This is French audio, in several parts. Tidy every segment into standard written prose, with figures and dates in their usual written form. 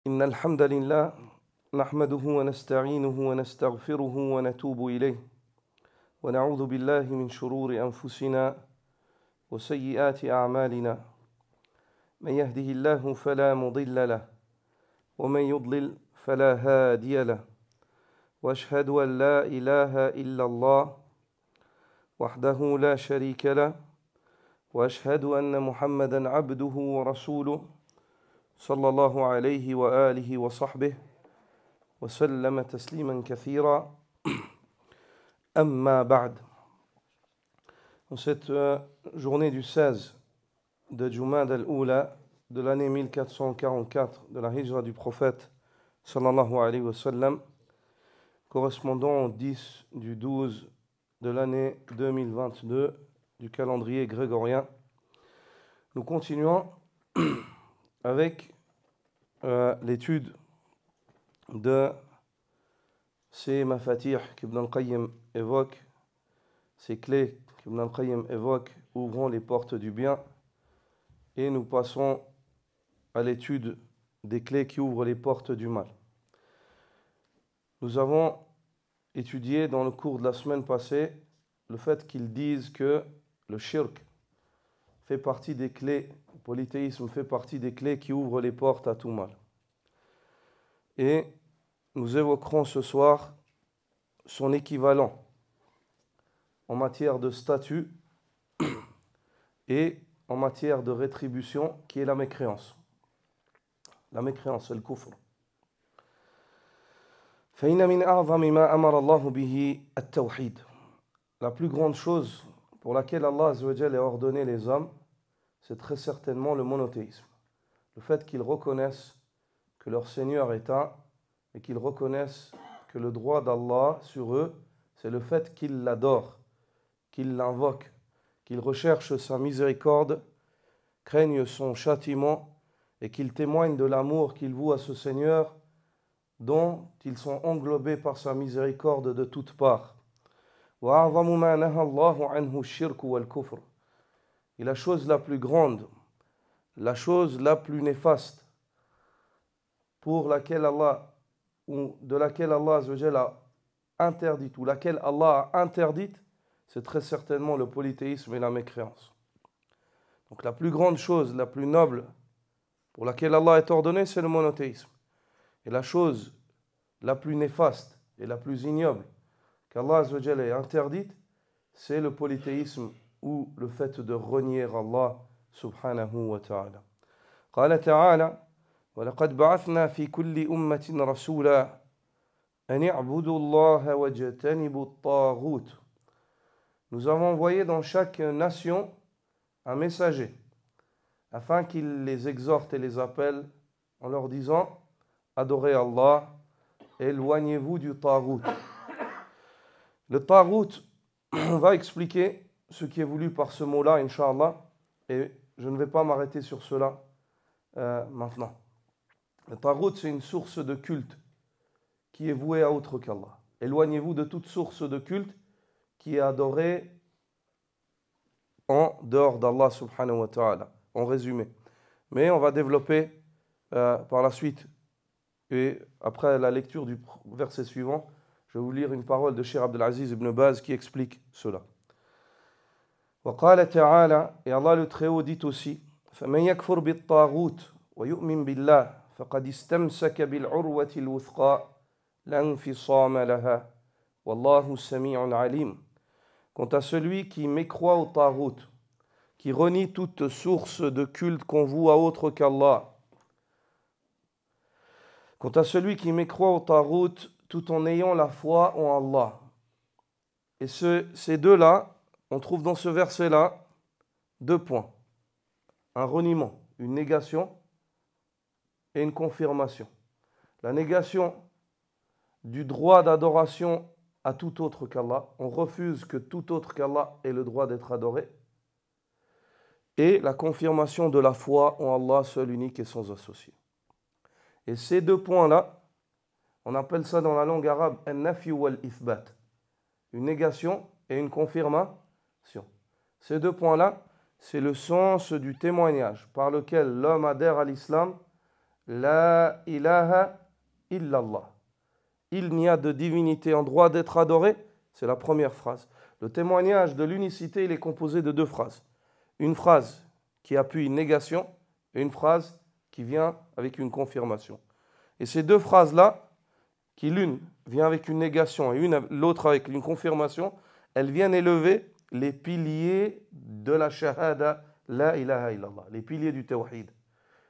إن الحمد لله نحمده ونستعينه ونستغفره ونتوب إليه ونعوذ بالله من شرور أنفسنا وسيئات أعمالنا من يهده الله فلا مضل له ومن يضلل فلا هادي له وأشهد أن لا إله إلا الله وحده لا شريك له وأشهد أن محمدًا عبده ورسوله صلى الله عليه وآله وصحبه وسلم تسليما كثيرا أما بعد. En cette journée du 16 de Jumad al-Oula de l'année 1444 de la hijra du prophète sallallahu alayhi wa sallam, correspondant au 10 du 12 de l'année 2022 du calendrier grégorien, nous continuons avec l'étude de ces mafatih qu'Ibn al-Qayyim évoque, ces clés qu'Ibn al-Qayyim évoque, ouvrant les portes du bien, et nous passons à l'étude des clés qui ouvrent les portes du mal. Nous avons étudié dans le cours de la semaine passée le fait qu'ils disent que le shirk fait partie des clés, le polythéisme fait partie des clés qui ouvrent les portes à tout mal. Et nous évoquerons ce soir son équivalent en matière de statut et en matière de rétribution, qui est la mécréance. La mécréance, c'est le kufr. فإن من أعظم ما أمر الله به التوحيد. La plus grande chose pour laquelle Allah Azza wa Jalla a ordonné les hommes, c'est très certainement le monothéisme. Le fait qu'ils reconnaissent que leur Seigneur est un et qu'ils reconnaissent que le droit d'Allah sur eux, c'est le fait qu'ils l'adorent, qu'ils l'invoquent, qu'ils recherchent sa miséricorde, craignent son châtiment et qu'ils témoignent de l'amour qu'ils vouent à ce Seigneur dont ils sont englobés par sa miséricorde de toutes parts. وَأَعْظَمُ مَا نَهَى اللَّهُ عَنْهُ الشِّرْكُ وَالْكُفْرُ. Et la chose la plus grande, la chose la plus néfaste pour laquelle Allah, ou de laquelle Allah Azza wa Jalla a interdite, ou laquelle Allah a interdite, c'est très certainement le polythéisme et la mécréance. Donc la plus grande chose, la plus noble pour laquelle Allah est ordonné, c'est le monothéisme. Et la chose la plus néfaste et la plus ignoble qu'Allah Azza wa Jalla ait interdite, c'est le polythéisme ou le fait de renier Allah subhanahu wa ta'ala. قال تعالى ولقد بعثنا في كل أمة رسولا أن اعبدوا الله واجتنبوا الطاغوت. Nous avons envoyé dans chaque nation un messager afin qu'il les exhorte et les appelle en leur disant adorez Allah, éloignez-vous du taghut. Le taghut, on va expliquer ce qui est voulu par ce mot-là, Inch'Allah, et je ne vais pas m'arrêter sur cela maintenant. Le taghut, c'est une source de culte qui est vouée à autre qu'Allah. Éloignez-vous de toute source de culte qui est adorée en dehors d'Allah subhanahu wa ta'ala, en résumé. Mais on va développer par la suite, et après la lecture du verset suivant, je vais vous lire une parole de Cheikh Abdel Aziz ibn Baz qui explique cela. وقال تعالى, et Allah le Très-Haut dit aussi, فمن يكفر بالطاغوت ويؤمن بالله فقد استمسك بالعروة الوثقى لا انفصام لها والله سميع عليم. Quant à celui qui mécroit au taghut, qui renie toute source de culte qu'on voue à autre qu'Allah, quant à celui qui mécroit au taghut tout en ayant la foi en Allah. Et ces deux-là, on trouve dans ce verset-là deux points. Un reniement, une négation et une confirmation. La négation du droit d'adoration à tout autre qu'Allah. On refuse que tout autre qu'Allah ait le droit d'être adoré. Et la confirmation de la foi en Allah seul, unique et sans associé. Et ces deux points-là, on appelle ça dans la langue arabe an-nafi wal-ithbat. Une négation et une confirmation. Ces deux points-là, c'est le sens du témoignage par lequel l'homme adhère à l'islam La ilaha illallah. Il n'y a de divinité en droit d'être adoré. C'est la première phrase. Le témoignage de l'unicité, il est composé de deux phrases. Une phrase qui appuie une négation et une phrase qui vient avec une confirmation. Et ces deux phrases-là, qui l'une vient avec une négation et l'autre avec une confirmation, elles viennent élever les piliers de la shahada, la ilaha illallah, les piliers du tawhid.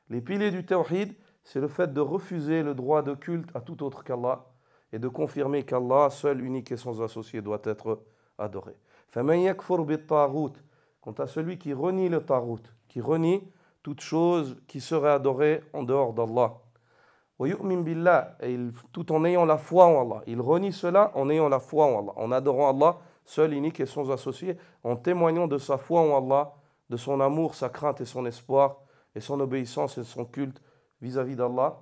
Les piliers du tawhid, c'est le fait de refuser le droit de culte à tout autre qu'Allah et de confirmer qu'Allah, seul, unique et sans associé, doit être adoré. فَمَنْ يَكْفُرْ بِالطَّاغُوتِ. Quant à celui qui renie le tarout, qui renie toute chose qui serait adorée en dehors d'Allah, وَيُؤْمِنْ بِاللَّهِ, et tout en ayant la foi en Allah. Il renie cela en ayant la foi en Allah, en adorant Allah, seul, unique et sans associé, en témoignant de sa foi en Allah, de son amour, sa crainte et son espoir, et son obéissance et son culte vis-à-vis d'Allah.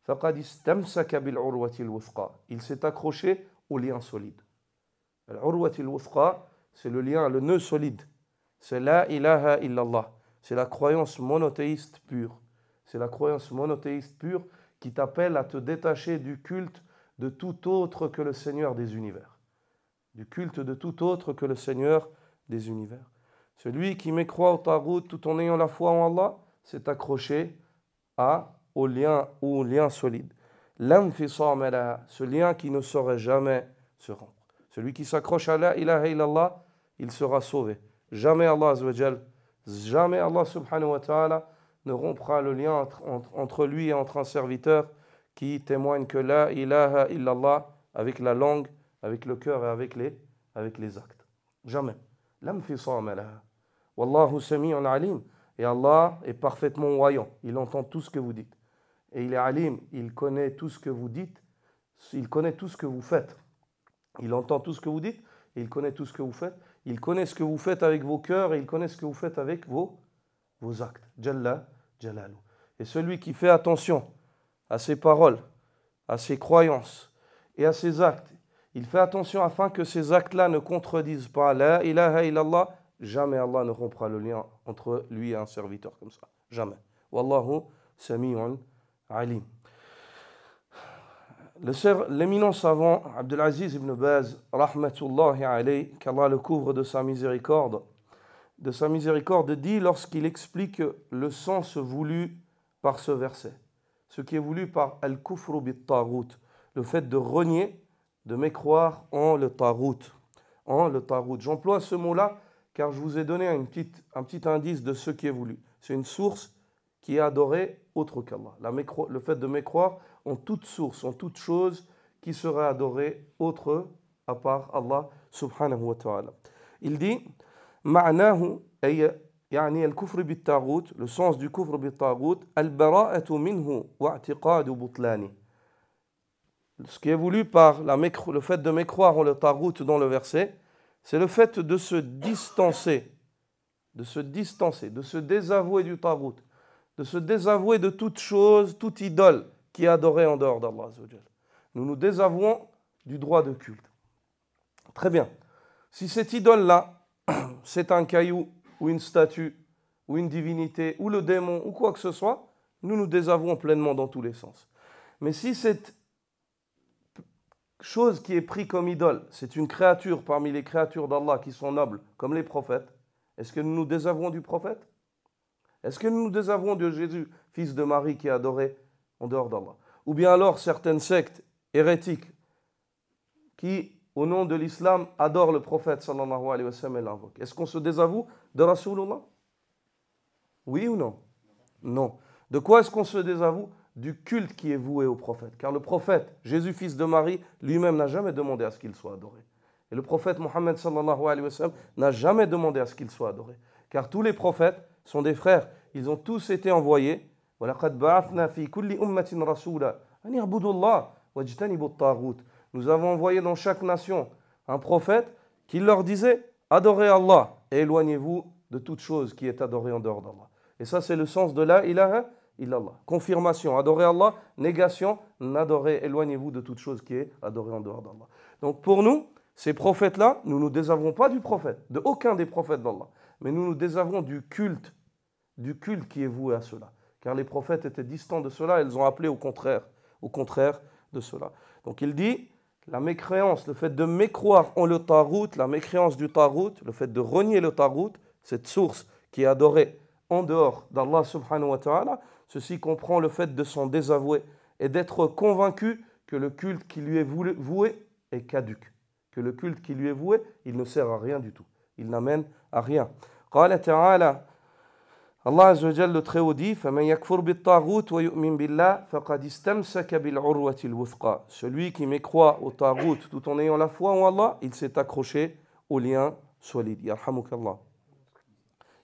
فَقَدْ اسْتَمْسَكَ بِالْعُرْوَةِ الْوُثْقَى. Il s'est accroché au lien solide. Al-urwat al-wuthqa, c'est le lien, le nœud solide. C'est la ilaha illallah. C'est la croyance monothéiste pure. C'est la croyance monothéiste pure qui t'appelle à te détacher du culte de tout autre que le Seigneur des univers. Du culte de tout autre que le Seigneur des univers. Celui qui mécroit au tarout tout en ayant la foi en Allah s'est accroché au lien solide. L'infisam laha, ce lien qui ne saurait jamais se rompre. Celui qui s'accroche à la ilaha illallah, il sera sauvé. Jamais Allah azza wa jal, jamais Allah subhanahu wa ta'ala ne rompra le lien entre lui et entre un serviteur qui témoigne que la ilaha illallah avec la langue, avec le cœur et avec les actes. Jamais. L'infisam laha. Wallahu sami'un alim. Et Allah est parfaitement voyant. Il entend tout ce que vous dites. Et il est alim, il connaît tout ce que vous dites, il connaît tout ce que vous faites. Il entend tout ce que vous dites, et il connaît tout ce que vous faites. Il connaît ce que vous faites avec vos cœurs, et il connaît ce que vous faites avec vos actes. Jalla Jalalu. Et celui qui fait attention à ses paroles, à ses croyances et à ses actes, il fait attention afin que ces actes-là ne contredisent pas la ilaha illallah. Jamais Allah ne rompra le lien entre lui et un serviteur comme ça. Jamais. Wallahu sami'un alim. L'éminent savant Abdelaziz ibn Baz, rahmatullahi alayh, qu'Allah le couvre de sa miséricorde, dit lorsqu'il explique le sens voulu par ce verset, ce qui est voulu par al-kufru bit-taghut, le fait de renier, de mécroire en le taghut. J'emploie ce mot-là car je vous ai donné un petit indice de ce qui est voulu. C'est une source qui est adorée autre qu'Allah. Le fait de mécroire en toute source, en toute chose qui serait adorée autre à part Allah subhanahu wa ta'ala. Il dit معناه يعني الكفر بالطاغوت, le sens du kufr بالطاغوت البراءة منه واعتقاد بطلانه. Ce qui est voulu par le fait de mécroire en le taghut dans le verset, c'est le fait de se distancer, de se désavouer du taghut, de se désavouer de toute chose, toute idole qui est adorée en dehors d'Allah. Nous nous désavouons du droit de culte. Très bien. Si cette idole-là, c'est un caillou, ou une statue, ou une divinité, ou le démon, ou quoi que ce soit, nous nous désavouons pleinement dans tous les sens. Mais si cette chose qui est prise comme idole, c'est une créature parmi les créatures d'Allah qui sont nobles, comme les prophètes, est-ce que nous nous désavouons du prophète? Est-ce que nous nous désavouons de Jésus, fils de Marie, qui est adoré en dehors d'Allah? Ou bien alors certaines sectes hérétiques qui, au nom de l'islam, adorent le prophète sallallahu alayhi wa sallam et l'invoquent. Est-ce qu'on se désavoue de Rasulullah? Oui ou non? Non. De quoi est-ce qu'on se désavoue? Du culte qui est voué au prophète. Car le prophète, Jésus, fils de Marie, lui-même n'a jamais demandé à ce qu'il soit adoré. Et le prophète Mohammed sallallahu alayhi wa sallam n'a jamais demandé à ce qu'il soit adoré. Car tous les prophètes sont des frères. Ils ont tous été envoyés. وَلَقَدْ بَعَثْنَا فِي كُلِّ أُمَّةٍ رَسُولًا أَنِ اعْبُدُوا اللَّهَ وَاجْتَنِبُوا الطَّاغُوتَ. Nous avons envoyé dans chaque nation un prophète qui leur disait « Adorez Allah et éloignez-vous de toute chose qui est adorée en dehors d'Allah ». Et ça, c'est le sens de la ilaha illallah. Confirmation, adorez Allah. Négation, n'adorez, éloignez-vous de toute chose qui est adorée en dehors d'Allah. Donc pour nous, ces prophètes-là, nous ne nous désavouons pas du prophète, de aucun des prophètes d'Allah. Mais nous nous désavouons du culte qui est voué à cela. car les prophètes étaient distants de cela, ils ont appelé au contraire de cela. Donc il dit, la mécréance, le fait de mécroire en le tarout, la mécréance du tarout, le fait de renier le tarout, cette source qui est adorée en dehors d'Allah subhanahu wa ta'ala, ceci comprend le fait de s'en désavouer et d'être convaincu que le culte qui lui est voué est caduque. Que le culte qui lui est voué, il ne sert à rien du tout. Il n'amène à rien. Qala ta'ala, Allah Azza wa Jalla le Très-Haut dit, فَمَنْ يَكْفُرْ بِالطَّاغُوتِ وَيُؤْمِنْ بِاللَّهِ فَقَدِ اسْتَمْسَكَ بِالْعُرْوَةِ الْوُثْقَى. Celui qui mécroit au tarout tout en ayant la foi en Allah, il s'est accroché au lien solide. Yarhamukallah.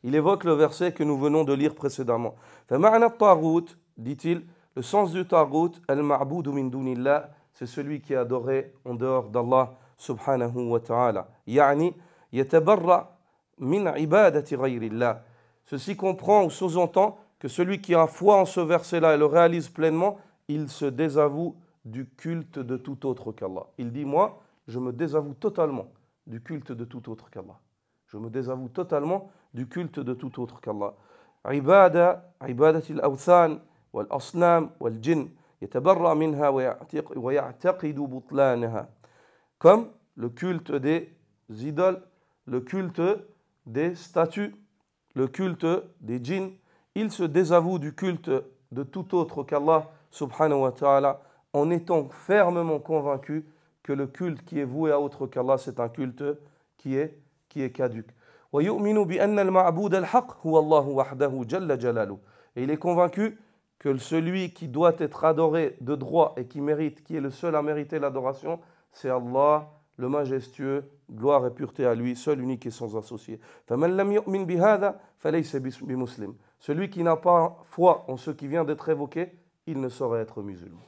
Il évoque le verset que nous venons de lire précédemment. فَمَعْنَا الطَّاغُوتِ, dit-il, le sens du tarout, al-ma'boud min dunillah, c'est celui qui est adoré en dehors d'Allah subhanahu wa ta'ala. Yani, yatabarra min ibadati ghayrillah. Ceci comprend ou sous-entend que celui qui a foi en ce verset-là et le réalise pleinement, il se désavoue du culte de tout autre qu'Allah. Il dit, moi, je me désavoue totalement du culte de tout autre qu'Allah. Je me désavoue totalement du culte de tout autre qu'Allah. Ibadati al-awthan wal-asnam wal-jinn yatabarra minha wa ya'taqidu butlanaha. Comme le culte des idoles, le culte des statues, le culte des djinns, il se désavoue du culte de tout autre qu'Allah subhanahu wa ta'ala en étant fermement convaincu que le culte qui est voué à autre qu'Allah, c'est un culte qui est caduque. وَيُؤْمِنُ بِأَنَّ الْمَعْبُودَ الْحَقِّ هُوَ اللَّهُ وَحْدَهُ جَلَّ جَلَالُهُ. Et il est convaincu que celui qui doit être adoré de droit et qui est le seul à mériter l'adoration, c'est Allah, le majestueux, gloire et pureté à lui, seul, unique et sans associé. فَمَنْ لَمْ يُؤْمِنْ بِهَذَا فَلَيْسَ بِمُسْلِمٍ. Celui qui n'a pas foi en ce qui vient d'être évoqué, il ne saurait être musulman.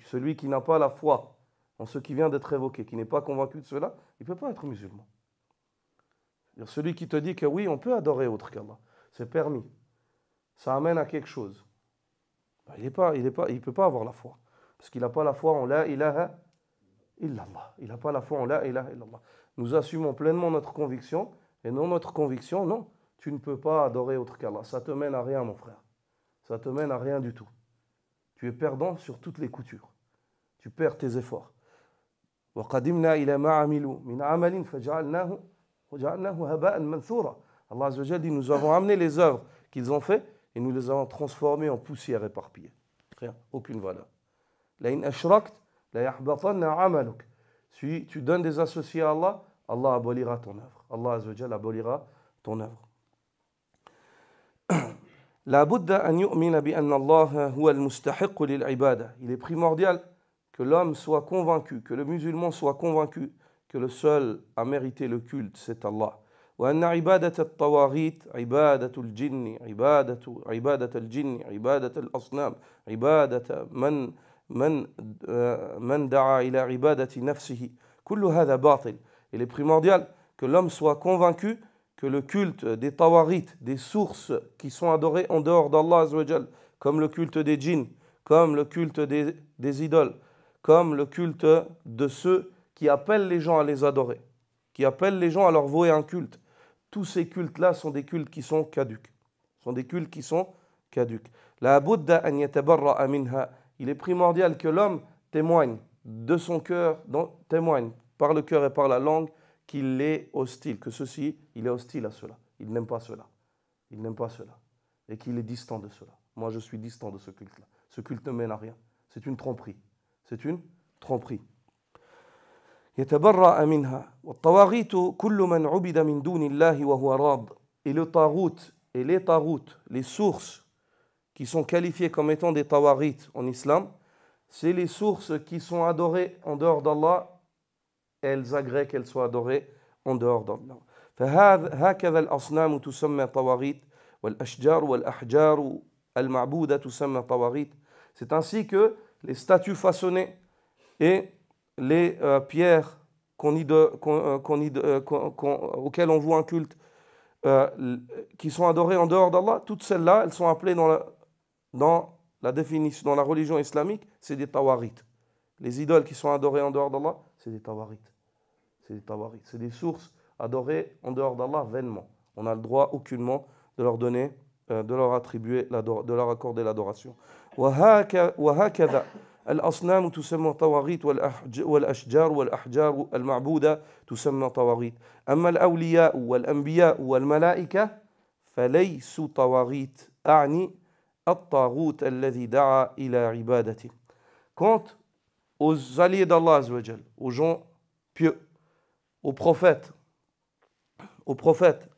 Celui qui n'a pas la foi en ce qui vient d'être évoqué, qui n'est pas convaincu de cela, il ne peut pas être musulman. Celui qui te dit que oui, on peut adorer autre qu'Allah, c'est permis, ça amène à quelque chose, il ne peut pas avoir la foi, parce qu'il n'a pas la foi en la ilaha illallah. Il n'a pas la foi en la ilaha illallah. Nous assumons pleinement notre conviction, et non notre conviction, non, tu ne peux pas adorer autre qu'Allah. Ça te mène à rien, mon frère. Ça te mène à rien du tout. Tu es perdant sur toutes les coutures. Tu perds tes efforts. وَقَدِمْنَا إِلَى مَا عَمِلُوا مِنْ عَمَلٍ فَجَعَلْنَاهُ هَبَاءً مَنْثُورًا. Allah Azza wa Jalla dit, nous avons amené les œuvres qu'ils ont fait et nous les avons transformées en poussière éparpillée. Rien, aucune valeur. لَإِنْ أَشْرَكْتَ لَيَحْبَطَنَّ عَمَلُكَ. Si tu donnes des associés à Allah, Allah abolira ton œuvre. Allah Azza wa Jalla abolira ton œuvre. La budda an yu'mina bi anna Allah huwa al-mustahiq lil-ibada. Il est primordial que l'homme soit convaincu, que le musulman soit convaincu que le seul à mériter le culte, c'est Allah. Wa anna ibadat at-tawaghit, ibadat al-jinn, ibadat al-jinn, ibadat al-asnam, ibadat man da'a ila ibadati nafsihi. Kullu hadha batil. Il est primordial que l'homme soit convaincu que le culte des tawarites, des sources qui sont adorées en dehors d'Allah Azza wa Jal, comme le culte des djinns, comme le culte des idoles, comme le culte de ceux qui appellent les gens à les adorer, qui appellent les gens à leur vouer un culte. Tous ces cultes-là sont des cultes qui sont caduques. La budda an yatabarra'a minha. Il est primordial que l'homme témoigne de son cœur, témoigne par le cœur et par la langue, qu'il est hostile, que ceci, il est hostile à cela. Il n'aime pas cela. Et qu'il est distant de cela. Moi, je suis distant de ce culte-là. Ce culte ne mène à rien. C'est une tromperie. يتبرأ منها والطواغيت كل من عبد من دون الله وهو راض. Et le tarout et les tarout, les sources qui sont qualifiées comme étant des tawarites en islam, c'est les sources qui sont adorées en dehors d'Allah. Elles agréent qu'elles soient adorées en dehors d'Allah. فهكذا الأصنام تسمى طواغيت والأشجار والأحجار المعبودة تسمى طواغيت. C'est ainsi que les statues façonnées et les pierres auxquelles on voue un culte, qui sont adorées en dehors d'Allah, toutes celles-là, elles sont appelées dans la définition, dans la religion islamique, c'est des tawarites. Les idoles qui sont adorées en dehors d'Allah, c'est des tawarites. C'est des sources adorées en dehors d'Allah vainement. On n'a le droit aucunement de leur donner de leur attribuer, de leur accorder l'adoration. وهكذا الأصنام تسمى طواغيت والأشجار والأحجار المعبودة تسمى طواغيت أما الأولياء والأنبياء والملائكة فليسوا طواغيت أعني الطاغوت الذي دعا إلى عبادته. Quant aux alliés d'Allah Azza wa Jal, aux gens pieux, aux prophètes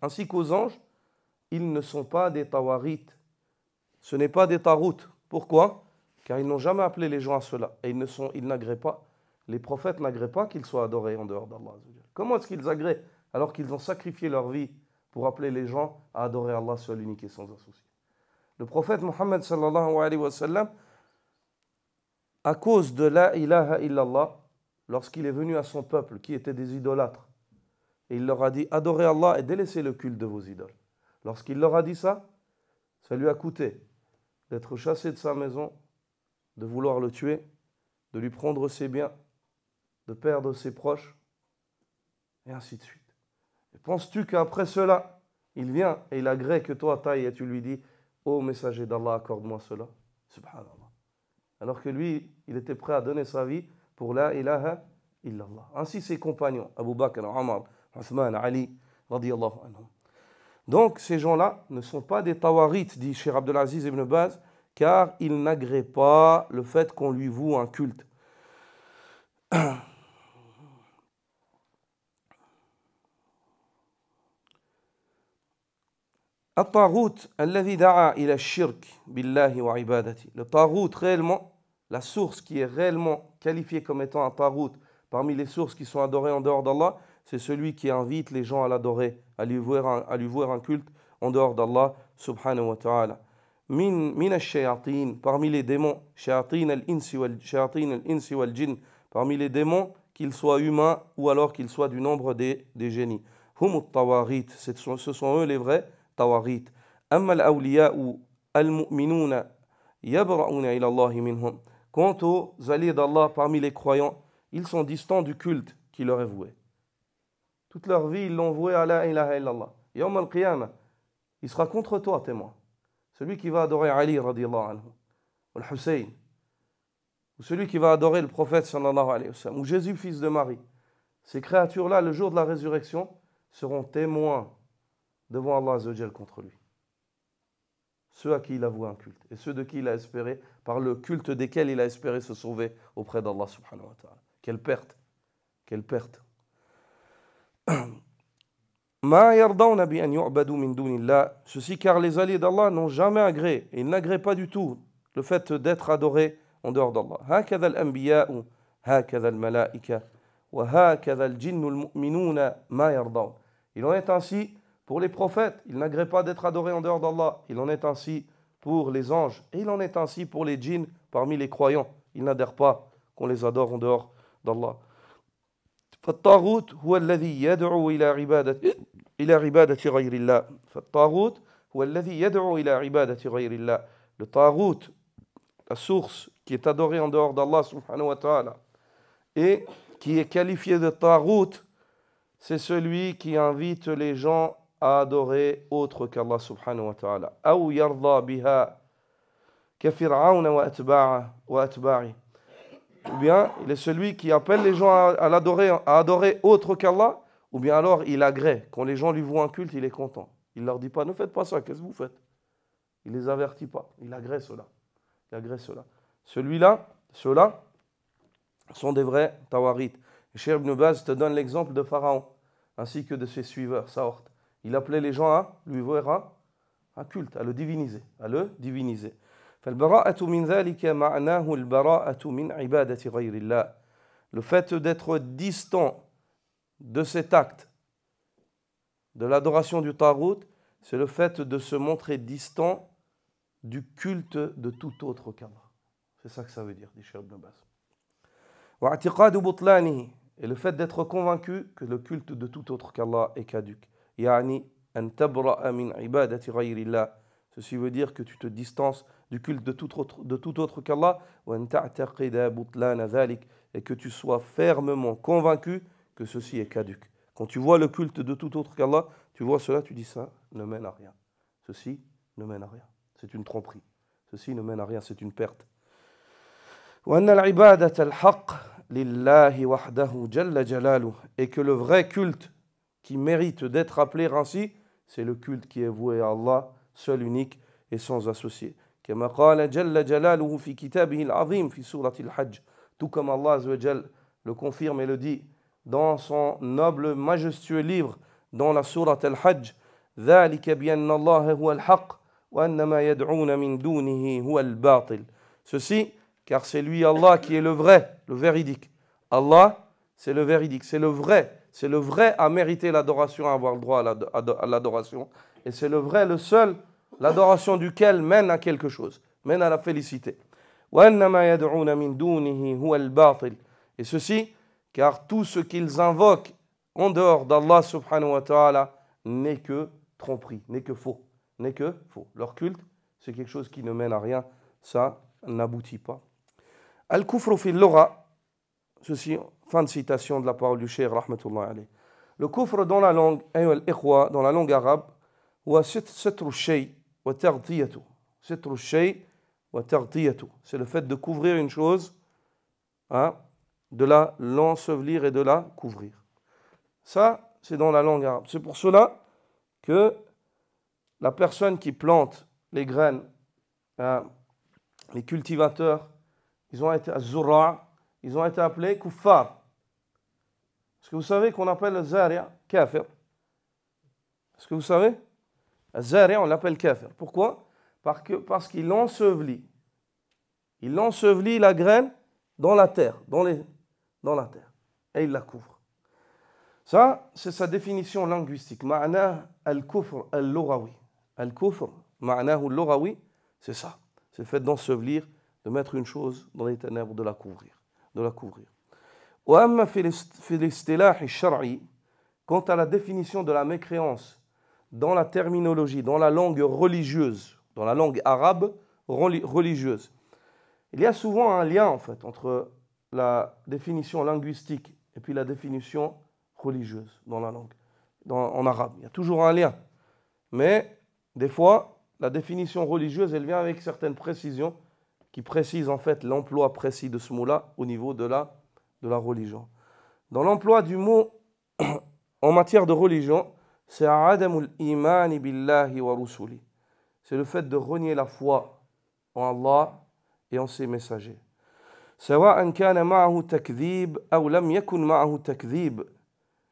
ainsi qu'aux anges, ils ne sont pas des tawarites. Ce n'est pas des taroutes. Pourquoi? Car ils n'ont jamais appelé les gens à cela. Et ils n'agréent pas. Les prophètes n'agréent pas qu'ils soient adorés en dehors d'Allah. Comment est-ce qu'ils agréent alors qu'ils ont sacrifié leur vie pour appeler les gens à adorer Allah seul, unique et sans associé? Le prophète Mohammed sallallahu alayhi wa sallam, à cause de la ilaha illallah, lorsqu'il est venu à son peuple qui était des idolâtres, et il leur a dit adorez Allah et délaissez le culte de vos idoles. Lorsqu'il leur a dit ça lui a coûté d'être chassé de sa maison, de vouloir le tuer, de lui prendre ses biens, de perdre ses proches, et ainsi de suite. Et penses-tu qu'après cela, il vient et il agrée que toi t'ailles et tu lui dis ô messager d'Allah, accorde-moi cela? Subhanallah. Alors que lui, il était prêt à donner sa vie pour la ilaha illallah. Ainsi ses compagnons, Abu Bakr, Omar, Uthman, Ali, radiyallahu anhum. Donc ces gens-là ne sont pas des tawarites, dit Cheikh Abdelaziz ibn Baz, car ils n'agréent pas le fait qu'on lui voue un culte. الطاغوت الذي دعا إلى الشرك بالله وعبادته. Le tarout réellement, la source qui est réellement qualifiée comme étant un tarout parmi les sources qui sont adorées en dehors d'Allah, c'est celui qui invite les gens à l'adorer, à lui vouer un culte en dehors d'Allah subhanahu wa ta'ala. Min ash-shayatin, parmi les démons, shayatin al-insi wal jinn, parmi les démons, qu'ils soient humains ou alors qu'ils soient du nombre des génies. Hum at-tawarit, ce sont eux les vrais tawarit. Amma al-awliya'u al-mu'minuna yabra'una ila Allah minhum. Quant aux alliés d'Allah parmi les croyants, ils sont distants du culte qui leur est voué. Toute leur vie, ils l'ont voué à la ilaha illallah. Yawm al-qiyamah, il sera contre toi, témoin. Celui qui va adorer Ali radiyallahu anhu, ou le Hussein, ou celui qui va adorer le prophète sallallahu alayhi wa sallam, ou Jésus, fils de Marie. Ces créatures-là, le jour de la résurrection, seront témoins devant Allah azza wa jal contre lui. Ceux à qui il a voué un culte, et ceux de qui il a espéré, par le culte desquels il a espéré se sauver auprès d'Allah subhanahu wa ta'ala. Quelle perte! Quelle perte! Ceci car les alliés d'Allah n'ont jamais agréé, et ils n'agréent pas du tout le fait d'être adorés en dehors d'Allah. هكذا الأنبياء هكذا الملائكة وهكذا الجن المؤمنون ما يرضون. Il en est ainsi pour les prophètes, ils n'agréent pas d'être adorés en dehors d'Allah. Il en est ainsi pour les anges, et il en est ainsi pour les djinns parmi les croyants. Ils n'adhèrent pas qu'on les adore en dehors d'Allah. فالطاغوت هو الذي يدعو إلى عبادة غير الله. فالطاغوت هو الذي يدعو إلى عبادة غير الله. Le taghut, la source qui est adorée en dehors d'Allah subhanahu wa ta'ala et qui est qualifié de taghut, c'est celui qui invite les gens à adorer autre qu'Allah subhanahu wa ta'ala. أو يرضى بها كفرعون وأتباعه. Ou bien il est celui qui appelle les gens à adorer autre qu'Allah, ou bien alors il agrée. Quand les gens lui vouent un culte, il est content. Il leur dit pas, ne faites pas ça, qu'est-ce que vous faites? Il les avertit pas, il agrée cela. Ceux-là sont des vrais tawarites. Cheikh Ibn Baz te donne l'exemple de Pharaon, ainsi que de ses suiveurs, Saort. Il appelait les gens à lui vouer un culte, à le diviniser. فالبراءة من ذلك معناه البراءة من عبادة غير الله. Le fait d'être distant de cet acte de l'adoration du taghut, c'est le fait de se montrer distant du culte de tout autre qu'Allah. C'est ça que ça veut dire, dit Cheikh Ibn Baz. واعتقاد بطلانه, et le fait d'être convaincu que le culte de tout autre qu'Allah est caduque. يعني أن تبرأ من عبادة غير الله. Ceci veut dire que tu te distances du culte de tout autre qu'Allah, et que tu sois fermement convaincu que ceci est caduque. Quand tu vois le culte de tout autre qu'Allah, tu vois cela, tu dis ça ne mène à rien. Ceci ne mène à rien. C'est une tromperie. Ceci ne mène à rien, c'est une perte. وأن العبادة الحق لله وحده جل جلاله. Et que le vrai culte qui mérite d'être appelé ainsi, c'est le culte qui est voué à Allah, seul, unique et sans associé. كما قال جل جلاله في كتابه العظيم في سورة الحج. Tout comme Allah Azza wa Jal le confirme et le dit dans son noble, majestueux livre, dans la sourate Al-Hajj, ذلك بأن الله هو الحق وأن ما يدعون من دونه هو الباطل. Ceci, car c'est lui Allah qui est le vrai, le véridique. Allah, c'est le véridique, c'est le vrai à mériter l'adoration, à avoir le droit à l'adoration. Et c'est le vrai, le seul, l'adoration duquel mène à quelque chose, mène à la félicité. وأن ما يدعون من دونه هو الباطل. Et ceci, car tout ce qu'ils invoquent en dehors d'Allah subhanahu wa ta'ala n'est que tromperie, n'est que faux. Leur culte, c'est quelque chose qui ne mène à rien, ça n'aboutit pas. Al-kufru fi al-lugha, ceci, fin de citation de la parole du cheikh rahmatullah alayh. Le kufr dans la langue, dans la langue arabe, huwa sitru shay wa taghtiyatu. Sitru shay wa taghtiyatu. C'est le fait de couvrir une chose, hein, de l'ensevelir et de la couvrir. Ça, c'est dans la langue arabe. C'est pour cela que la personne qui plante les graines, les cultivateurs, ils ont été az-zurra', ils ont été appelés kuffar. Est-ce que vous savez qu'on appelle le zari' kafir? Est-ce que vous savez? Le zari' on l'appelle kafir. Pourquoi? Parce qu'il ensevelit. Il ensevelit la graine dans la terre, dans la terre. Et il la couvre. Ça, c'est sa définition linguistique. Ma'na al-kufr al-lughawi. Al-kufr, ma'nahu al-lughawi, c'est ça. C'est le fait d'ensevelir, de mettre une chose dans les ténèbres, de la couvrir. وأما في الاصطلاح الشرعي, quant à la définition de la mécréance dans la terminologie, dans la langue religieuse, dans la langue arabe religieuse, il y a souvent un lien en fait entre la définition linguistique et puis la définition religieuse dans la langue, en arabe. Il y a toujours un lien. Mais des fois, la définition religieuse, elle vient avec certaines précisions qui précisent en fait l'emploi précis de ce mot-là au niveau de la religion. Dans l'emploi du mot en matière de religion, c'est adamul iman billahi wa rusuli. C'est le fait de renier la foi en Allah et en ses messagers. سواء كان معه تكذيب أو لم يكن معه تكذيب.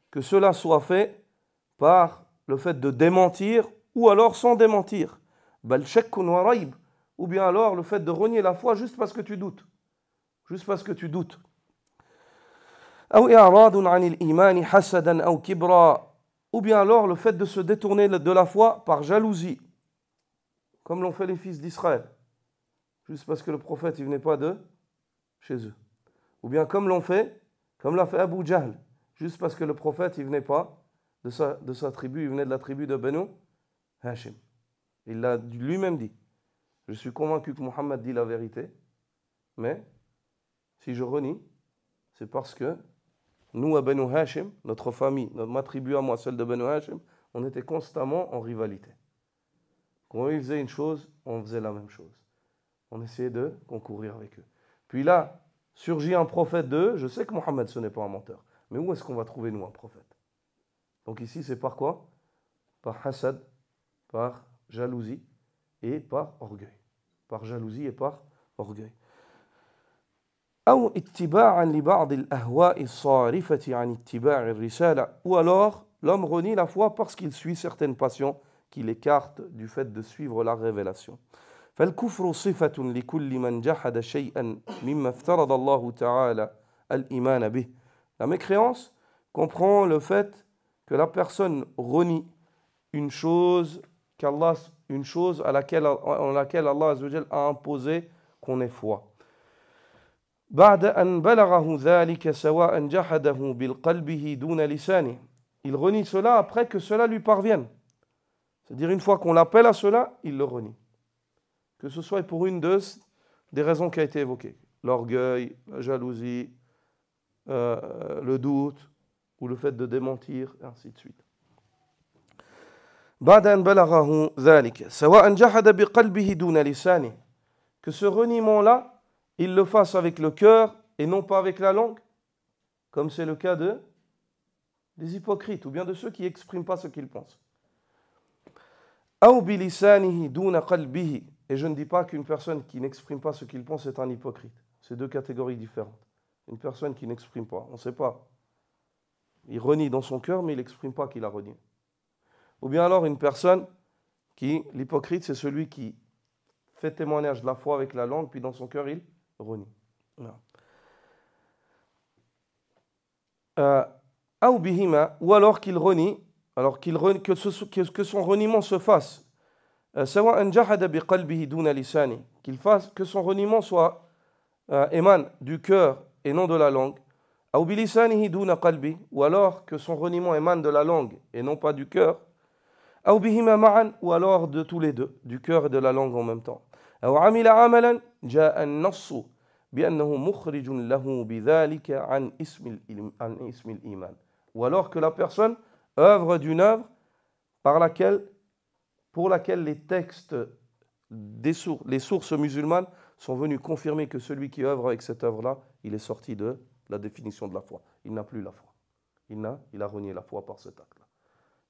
Que cela soit fait par le fait de démentir ou alors sans démentir. بل شك وريب. Ou bien alors le fait de renier la foi juste parce que tu doutes. Juste parce que tu doutes. أو إعراض عن الإيمان حسدا أو كبرا. Ou bien alors le fait de se détourner de la foi par jalousie. Comme l'ont fait les fils d'Israël. Juste parce que le prophète il venait pas de chez eux. Ou bien comme l'a fait Abu Jahl. Juste parce que le prophète il venait pas de sa tribu, il venait de la tribu de Banu Hashim. Il l'a lui-même dit. Je suis convaincu que Mohammed dit la vérité, mais si je renie, c'est parce que nous, à Banu Hashim, notre famille, ma tribu à moi, celle de Banu Hashim, on était constamment en rivalité. Quand ils faisaient une chose, on faisait la même chose. On essayait de concourir avec eux. Puis là, surgit un prophète d'eux. Je sais que Mohammed, ce n'est pas un menteur. Mais où est-ce qu'on va trouver, nous, un prophète? Donc ici, c'est par quoi? Par hasad, par jalousie et par orgueil. Par jalousie et par orgueil. أو اتباعا لبعض الأهواء الصارفة عن اتباع الرسالة. Ou alors, l'homme renie la foi parce qu'il suit certaines passions qui l'écartent du fait de suivre la révélation. فالكفر صفة لكل من جحد شيئا مما افترض الله تعالى الإيمان به. La mécréance comprend le fait que la personne renie une chose en laquelle Allah Azza wa Jal a imposé qu'on ait foi. بعد أن بلغه ذلك سواء جحده بالقلبه دون لسانه. Il renie cela après que cela lui parvienne. C'est-à-dire une fois qu'on l'appelle à cela, il le renie. Que ce soit pour une des raisons qui a été évoquées. L'orgueil, la jalousie, le doute, ou le fait de démentir, et ainsi de suite. بعد أن بلغه ذلك سواء جحد بقلبه دون لسانه, que ce reniement-là, il le fasse avec le cœur et non pas avec la langue, comme c'est le cas des hypocrites ou bien de ceux qui n'expriment pas ce qu'ils pensent. أو بلسانه دون قلبه, et je ne dis pas qu'une personne qui n'exprime pas ce qu'il pense est un hypocrite. C'est deux catégories différentes. Une personne qui n'exprime pas, on ne sait pas. Il renie dans son cœur, mais il n'exprime pas qu'il a renié. Ou bien alors une personne qui, l'hypocrite, c'est celui qui fait témoignage de la foi avec la langue, puis dans son cœur, il renie. Ou alors qu'il renie, que son reniement se fasse. Qu'il fasse, que son reniement soit émane du cœur et non de la langue. Ou alors que son reniement émane de la langue et non pas du cœur. Ou alors de tous les deux, du cœur et de la langue en même temps. Ou alors que la personne œuvre d'une œuvre pour laquelle les textes, les sources musulmanes sont venus confirmer que celui qui œuvre avec cette œuvre-là, il est sorti de la définition de la foi. Il n'a plus la foi. Il a renié la foi par cet acte-là.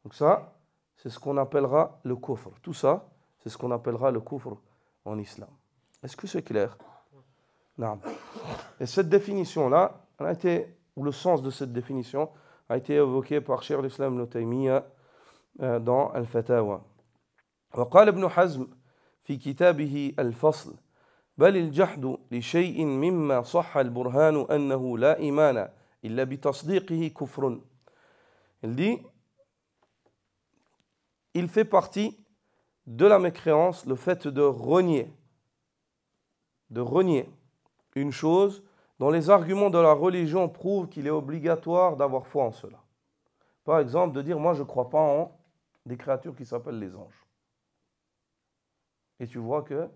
Donc ça, c'est ce qu'on appellera le kufr. Tout ça, c'est ce qu'on appellera le kufr en islam. Est-ce que c'est clair? Non. Et cette définition-là, ou le sens de cette définition, a été évoqué par Cheikh l'Islam Ibn Taymiyyah dans Al-Fatawa. وقال ابن حزم في كتابه الفصل بل الجحد لشيء مما صح البرهان أنه لا إيمان إلا بتصديقه كفر. Il dit, il fait partie de la mécréance le fait de renier une chose dont les arguments de la religion prouvent qu'il est obligatoire d'avoir foi en cela. Par exemple, de dire, moi je ne crois pas en des créatures qui s'appellent les anges. Et tu vois que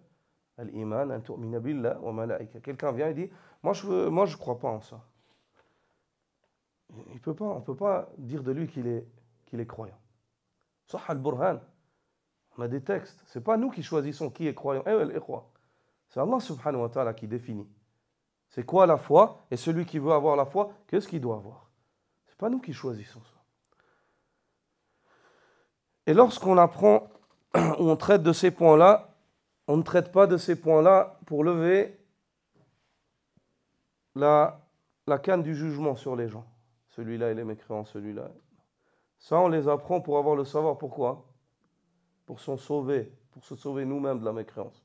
al-iman an tu'mina billah wa malaika. Quelqu'un vient et dit, moi je crois pas en ça. On peut pas dire de lui qu'il est croyant. Sah al-burhan. On a des textes. C'est pas nous qui choisissons qui est croyant. C'est Allah subhanahu wa ta'ala qui définit. C'est quoi la foi? Et celui qui veut avoir la foi, qu'est-ce qu'il doit avoir? C'est pas nous qui choisissons ça. Et lorsqu'on apprend ou on traite de ces points-là, on ne traite pas de ces points-là pour lever la canne du jugement sur les gens. Celui-là, il est mécréant, celui-là. Ça, on les apprend pour avoir le savoir. Pourquoi? Pour se sauver nous-mêmes de la mécréance.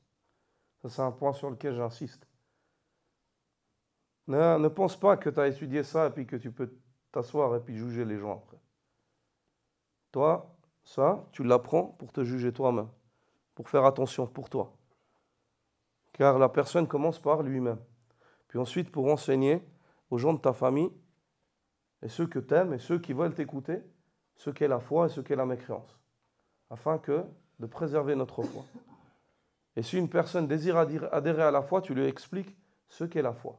Ça, c'est un point sur lequel j'insiste. Ne pense pas que tu as étudié ça et puis que tu peux t'asseoir et puis juger les gens après. Toi, ça, tu l'apprends pour te juger toi-même, pour faire attention pour toi. Car la personne commence par lui-même. Puis ensuite, pour enseigner aux gens de ta famille, et ceux que tu aimes, et ceux qui veulent t'écouter, ce qu'est la foi et ce qu'est la mécréance, afin de préserver notre foi. Et si une personne désire adhérer à la foi, tu lui expliques ce qu'est la foi.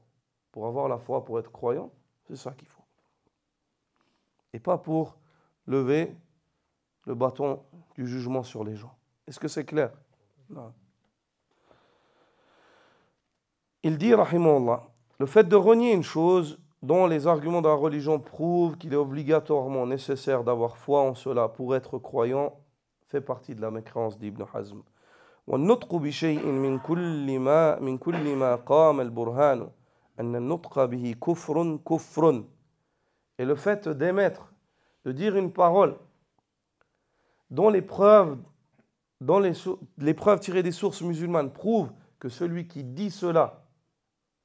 Pour avoir la foi, pour être croyant, c'est ça qu'il faut. Et pas pour lever le bâton du jugement sur les gens. Est-ce que c'est clair? Non. Il dit, rahimahullah, le fait de renier une chose dont les arguments de la religion prouvent qu'il est obligatoirement nécessaire d'avoir foi en cela pour être croyant fait partie de la mécréance d'Ibn Hazm. والنطق بشيء من كل ما قام البرهان أن النطق به كفر. Et le fait d'émettre, de dire une parole dont les preuves tirées des sources musulmanes prouvent que celui qui dit cela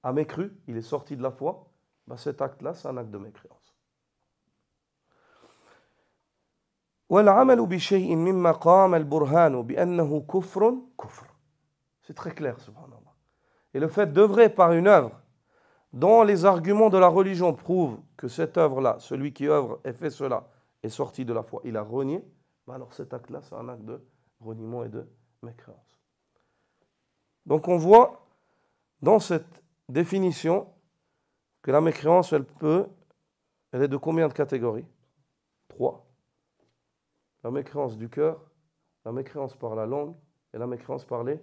a mécru, il est sorti de la foi, cet acte-là, c'est un acte de mécréance. وَالْعَمَلُ بِشَيْءٍ مِمَّا قَامَ الْبُرْهَانُ بِأَنَّهُ كُفْرٌ كُفْرٌ. C'est très clair, subhanallah. Et le fait d'œuvrer par une œuvre dont les arguments de la religion prouvent que cette œuvre-là, celui qui œuvre et fait cela, est sorti de la foi, il a renié, alors cet acte-là, c'est un acte de reniement et de mécréance. Donc on voit dans cette définition que la mécréance, elle est de combien de catégories? 3. La mécréance du cœur, la mécréance par la langue et la mécréance par les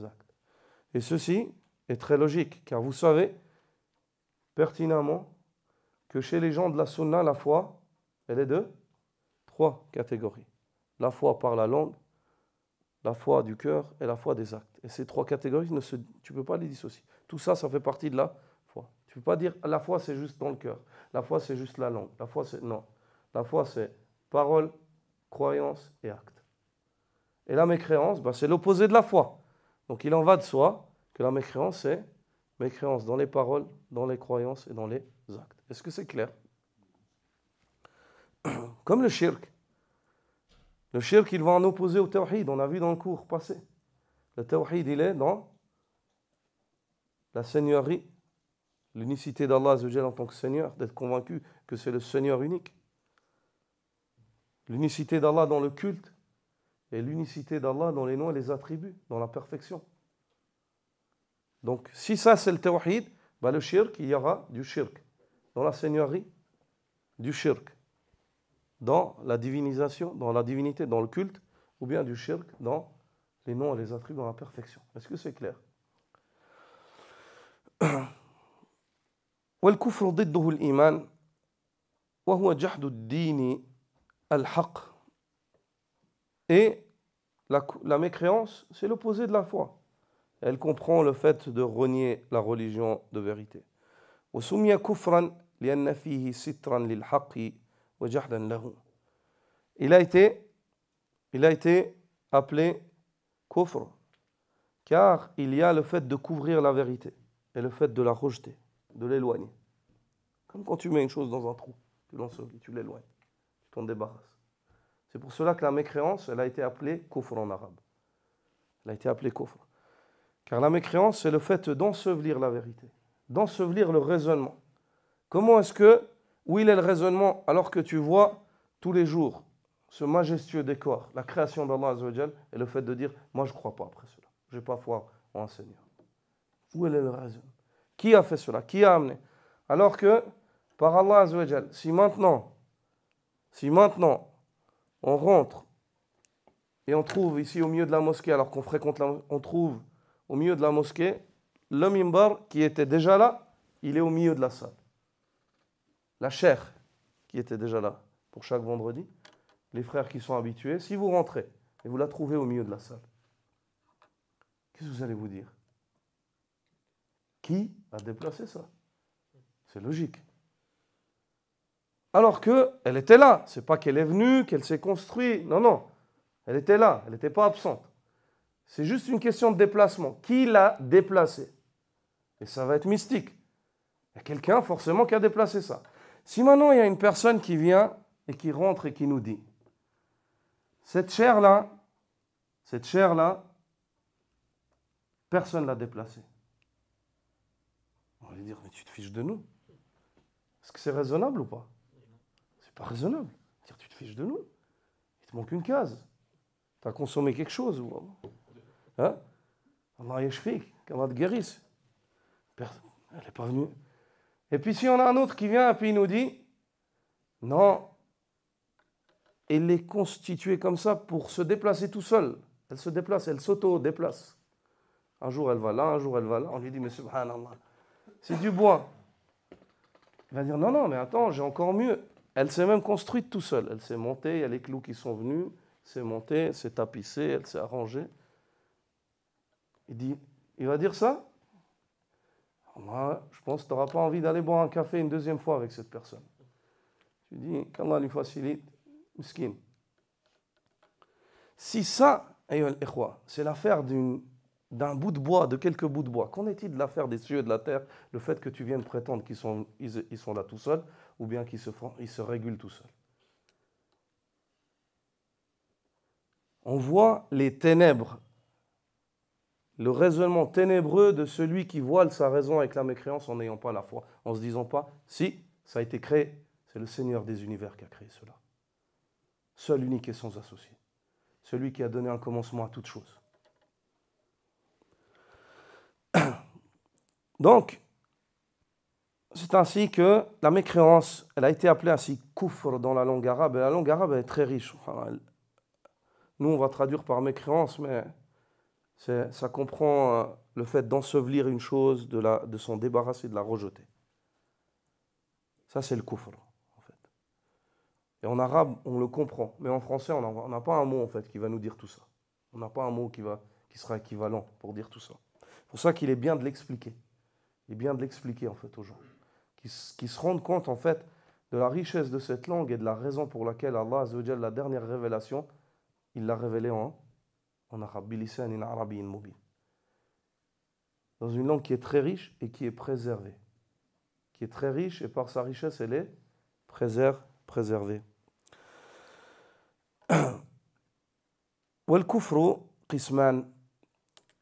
actes. Et ceci est très logique, car vous savez pertinemment que chez les gens de la sunna, la foi, elle est de 3 catégories. La foi par la langue, la foi du cœur et la foi des actes. Et ces 3 catégories, tu ne peux pas les dissocier. Tout ça, ça fait partie de la foi. Tu ne peux pas dire la foi, c'est juste dans le cœur. La foi, c'est juste la langue. La foi, c'est... Non. La foi, c'est parole, croyance et acte. Et la mécréance, c'est l'opposé de la foi. Donc il en va de soi que la mécréance, c'est mécréance dans les paroles, dans les croyances et dans les actes. Est-ce que c'est clair? Comme le shirk. Le shirk, il va en opposer au tawhid. On a vu dans le cours passé. Le tawhid, il est dans la seigneurie, l'unicité d'Allah en tant que Seigneur, d'être convaincu que c'est le Seigneur unique. L'unicité d'Allah dans le culte et l'unicité d'Allah dans les noms et les attributs, dans la perfection. Donc, si ça c'est le tawhid, le shirk, il y aura du shirk dans la seigneurie, du shirk dans la divinisation, dans la divinité, dans le culte, ou bien du shirk dans les noms et les attributs, dans la perfection. Est-ce que c'est clair? والكفر ضده الإيمان وهو جحد الدين الحق. Et la mécréance, c'est l'opposé de la foi. Elle comprend le fait de renier la religion de vérité. وسمي كفرا لأن فيه سترا للحق وجحدا له. Il a été appelé kufr car il y a le fait de couvrir la vérité et le fait de la rejeter, de l'éloigner. Comme quand tu mets une chose dans un trou, tu l'éloignes, tu t'en débarrasses. C'est pour cela que la mécréance, elle a été appelée kufr en arabe. Elle a été appelée kufr. Car la mécréance, c'est le fait d'ensevelir la vérité, d'ensevelir le raisonnement. Comment est-ce que, où il est le raisonnement alors que tu vois tous les jours ce majestueux décor, la création d'Allah Azza wa Jal, et le fait de dire, moi je ne crois pas après cela, je n'ai pas foi en un Seigneur. Où est le raisonnement? Qui a fait cela? Qui a amené? Alors que, par Allah Azza wa Jal, si maintenant on rentre et on trouve ici au milieu de la mosquée, alors qu'on fréquente on trouve au milieu de la mosquée, le mimbar qui était déjà là, il est au milieu de la salle. La chair qui était déjà là pour chaque vendredi, les frères qui sont habitués, si vous rentrez et vous la trouvez au milieu de la salle, qu'est-ce que vous allez vous dire? Qui a déplacé ça? C'est logique. Alors qu'elle était là, c'est pas qu'elle est venue, qu'elle s'est construite, non, elle était là, elle n'était pas absente. C'est juste une question de déplacement. Qui l'a déplacé? Et ça va être mystique. Il y a quelqu'un forcément qui a déplacé ça. Si maintenant il y a une personne qui vient et qui rentre et qui nous dit, cette chair-là, personne ne l'a déplacée. On va lui dire, mais tu te fiches de nous. Est-ce que c'est raisonnable ou pas? C'est pas raisonnable. Dire, tu te fiches de nous. Il te manque une case. Tu as consommé quelque chose. Hein? Allah yashfik, qu'Allah te guérisse. Elle n'est pas venue. Et puis si on a un autre qui vient et puis il nous dit, non, elle est constituée comme ça pour se déplacer tout seul. Elle se déplace, elle s'auto-déplace. Un jour elle va là, un jour elle va là. On lui dit, mais subhanallah, c'est du bois. Il va dire, non, mais attends, j'ai encore mieux. Elle s'est même construite tout seule. Elle s'est montée, il y a les clous qui sont venus, s'est montée, s'est tapissée, elle s'est arrangée. Il va dire ça? Moi, je pense que tu n'auras pas envie d'aller boire un café une deuxième fois avec cette personne. Tu dis, qu'Allah lui facilite, miskin. Si ça, c'est l'affaire d'un bout de bois, de quelques bouts de bois, qu'en est-il de l'affaire des cieux et de la terre, le fait que tu viennes prétendre qu'ils sont là tout seuls, ou bien qu'ils se régulent tout seuls? On voit les ténèbres, le raisonnement ténébreux de celui qui voile sa raison avec la mécréance en n'ayant pas la foi, en se disant pas, si, ça a été créé, c'est le Seigneur des univers qui a créé cela. Seul, unique et sans associé. Celui qui a donné un commencement à toute chose. Donc, c'est ainsi que la mécréance, elle a été appelée ainsi kufr dans la langue arabe, et la langue arabe elle est très riche. Enfin, nous on va traduire par mécréance, mais ça comprend le fait d'ensevelir une chose, de s'en débarrasser, de la rejeter. Ça c'est le kufr, en fait. Et en arabe, on le comprend, mais en français, on n'a pas un mot en fait qui va nous dire tout ça. On n'a pas un mot qui sera équivalent pour dire tout ça. C'est pour ça qu'il est bien de l'expliquer. Il est bien de l'expliquer en fait aux gens. Qui se rendent compte en fait de la richesse de cette langue et de la raison pour laquelle Allah Azza wa Jalla, la dernière révélation, il l'a révélée en arabe, bilisanin arabiyyin mubin. Dans une langue qui est très riche et qui est préservée. Qui est très riche et par sa richesse, elle est préservée. Wal kufru qisman.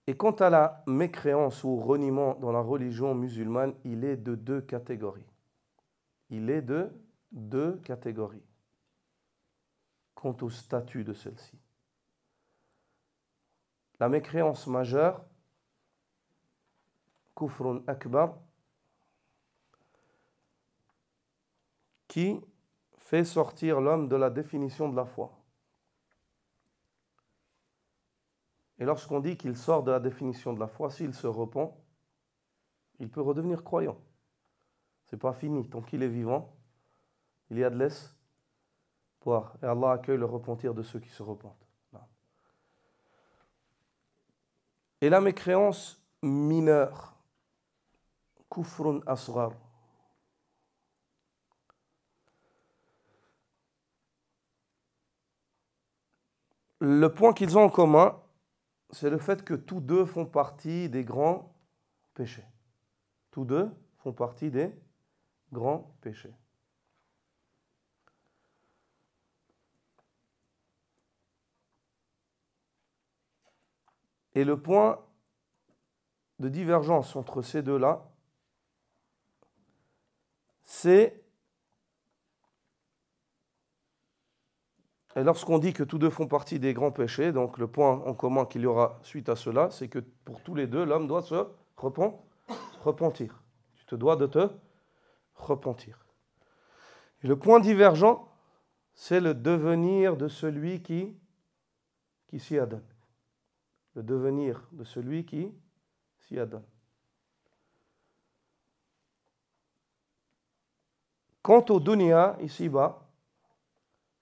Et quant à la mécréance ou reniement dans la religion musulmane, il est de deux catégories. Il est de deux catégories. Quant au statut de celle-ci. La mécréance majeure, kufrun akbar, qui fait sortir l'homme de la définition de la foi. Et lorsqu'on dit qu'il sort de la définition de la foi, s'il se repent, il peut redevenir croyant. Ce n'est pas fini. Tant qu'il est vivant, il y a de l'espoir. Et Allah accueille le repentir de ceux qui se repentent. Et la mécréance mineure, kufrun asghar. Le point qu'ils ont en commun, c'est le fait que tous deux font partie des grands péchés. Tous deux font partie des grands péchés. Et le point de divergence entre ces deux-là, c'est, et lorsqu'on dit que tous deux font partie des grands péchés, donc le point en commun qu'il y aura suite à cela, c'est que pour tous les deux, l'homme doit se repentir. Tu te dois de te repentir. Et le point divergent, c'est le devenir de celui qui s'y adonne. Le devenir de celui qui s'y adonne. Quant au dunya, ici-bas,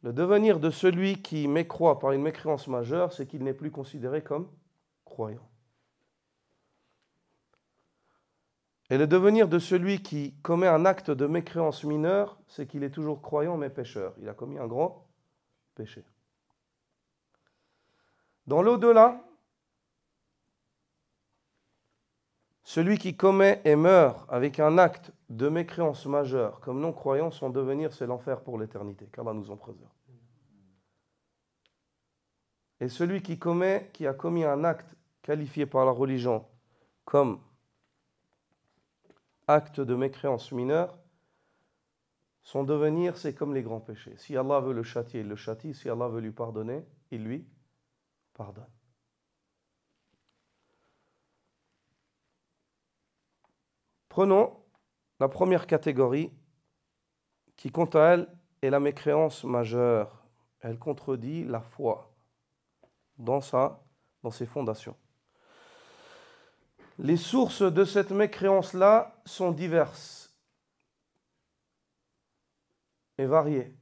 le devenir de celui qui mécroit par une mécréance majeure, c'est qu'il n'est plus considéré comme croyant. Et le devenir de celui qui commet un acte de mécréance mineure, c'est qu'il est toujours croyant mais pécheur. Il a commis un grand péché. Dans l'au-delà, celui qui commet et meurt avec un acte de mécréance majeure comme non-croyant, son devenir c'est l'enfer pour l'éternité, qu'Allah nous en préserve. Et celui qui a commis un acte qualifié par la religion comme acte de mécréance mineure, son devenir c'est comme les grands péchés. Si Allah veut le châtier, il le châtie. Si Allah veut lui pardonner, il lui pardonne. Prenons la première catégorie qui, quant à elle, est la mécréance majeure. Elle contredit la foi dans ses fondations. Les sources de cette mécréance-là sont diverses et variées.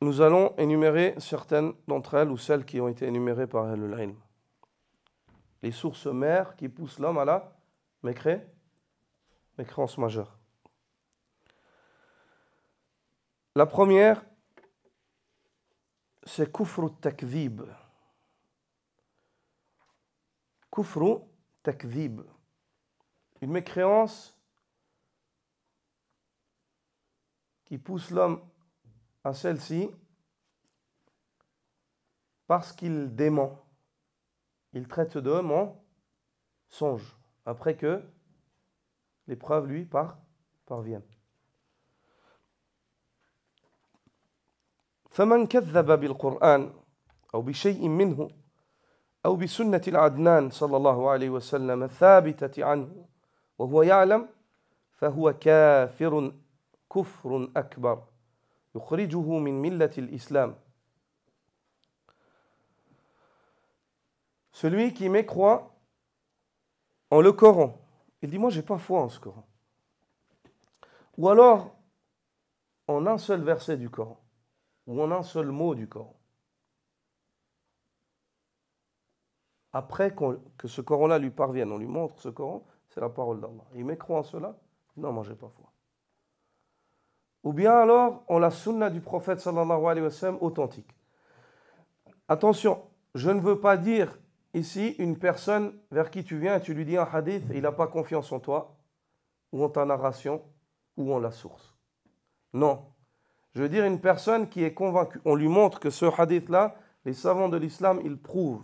Nous allons énumérer certaines d'entre elles ou celles qui ont été énumérées par Ahlul Ilm. Les sources mères qui poussent l'homme à la mécréance majeure. La première, c'est kufru takdhib. Kufru takdhib. Une mécréance qui pousse l'homme à celle-ci parce qu'il dément. Il traite de mensonge après que les preuves lui parviennent. فمن كذب بالقرآن أو بشيء منه أو بسنة العدنان صلى الله عليه وسلم الثابتة عنه وهو يعلم فهو كافر كفر أكبر يخرجه من ملة الإسلام. Celui qui mécroit en le Coran, il dit moi j'ai pas foi en ce Coran. Ou alors en un seul verset du Coran, ou en un seul mot du Coran. Après que ce Coran-là lui parvienne, on lui montre ce Coran, c'est la parole d'Allah. Il mécroit en cela, non, moi j'ai pas foi. Ou bien alors, on la sunna du prophète sallallahu alayhi wa sallam authentique. Attention, je ne veux pas dire ici une personne vers qui tu viens et tu lui dis un hadith et il n'a pas confiance en toi, ou en ta narration, ou en la source. Non. Je veux dire une personne qui est convaincue. On lui montre que ce hadith-là, les savants de l'islam, ils prouvent.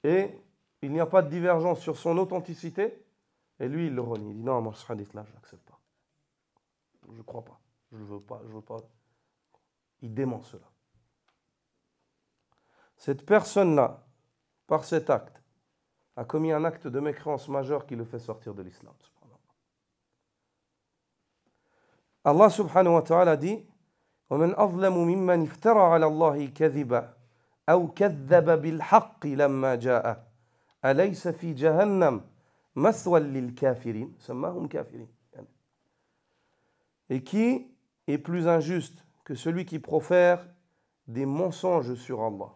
Et il n'y a pas de divergence sur son authenticité. Et lui, il le renie. Il dit non, moi ce hadith-là, je ne l'accepte pas. Je ne crois pas. Je ne veux pas. Il dément cela. Cette personne-là, par cet acte, a commis un acte de mécréance majeure qui le fait sortir de l'islam. Allah subhanahu wa ta'ala dit وَمَنْ أَظْلَمُ مِمَّنِ افْتَرَى عَلَى اللَّهِ كَذِبًا أَوْ كَذَّبَ بِالْحَقِّ لَمَّا جَاءَ أَلَيْسَ فِي جَهَنَّمَ مَثْوًى لِلْكَافِرِينَ سَمَّاهُمْ كَافِرِينَ. Et qui est plus injuste que celui qui profère des mensonges sur Allah,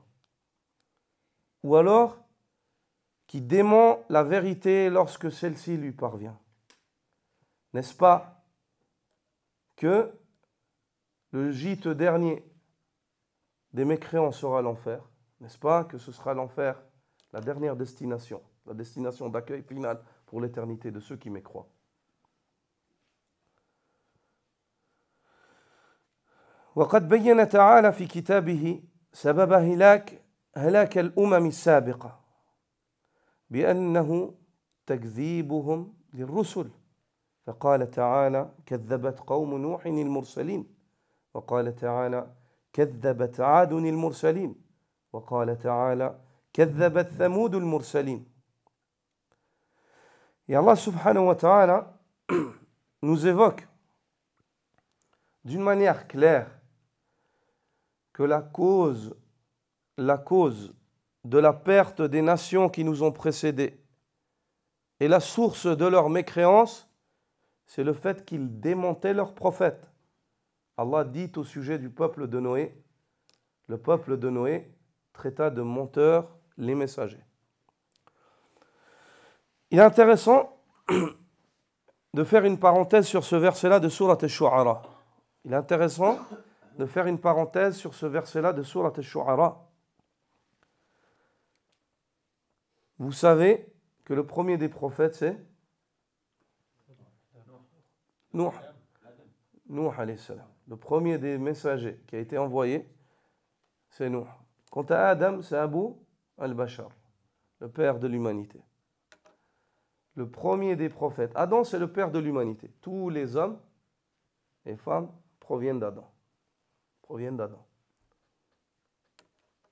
ou alors qui dément la vérité lorsque celle-ci lui parvient. N'est-ce pas que le gîte dernier des mécréants sera l'enfer? N'est-ce pas que ce sera l'enfer, la dernière destination, la destination d'accueil final pour l'éternité de ceux qui mécroient? وقد بين تعالى في كتابه سبب هلاك الأمم السابقة بأنه تكذيبهم للرسل، فقال تعالى كذبت قوم نوح المرسلين، وقال تعالى كذبت عاد المرسلين، وقال تعالى كذبت ثمود المرسلين. Et Allah subhanahu wa ta'ala nous évoque d'une manière claire que la cause de la perte des nations qui nous ont précédés et la source de leur mécréance, c'est le fait qu'ils démentaient leurs prophètes. Allah dit au sujet du peuple de Noé, le peuple de Noé traita de menteurs les messagers. Il est intéressant de faire une parenthèse sur ce verset-là de Sourate Ash-Shu'ara. Il est intéressant de faire une parenthèse sur ce verset-là de Sourate Ash-Shu'ara. Vous savez que le premier des prophètes, c'est Nuh. Nuh alayhi salam. Le premier des messagers qui a été envoyé, c'est Nuh. Quant à Adam, c'est Abu al-Bashar, le père de l'humanité. Le premier des prophètes. Adam, c'est le père de l'humanité. Tous les hommes et femmes proviennent d'Adam.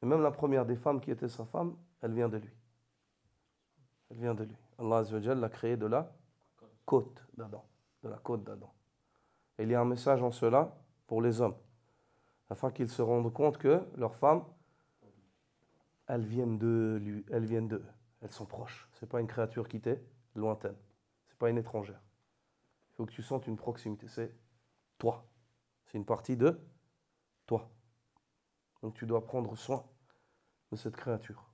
Et même la première des femmes qui était sa femme, elle vient de lui. Allah Azza wa Jalla l'a créé de la côte d'Adam. Et il y a un message en cela pour les hommes, afin qu'ils se rendent compte que leurs femmes, elles viennent d'eux. Elles sont proches. Ce n'est pas une créature qui t'est lointaine. Ce n'est pas une étrangère. Il faut que tu sentes une proximité. C'est toi. C'est une partie de toi. Donc tu dois prendre soin de cette créature.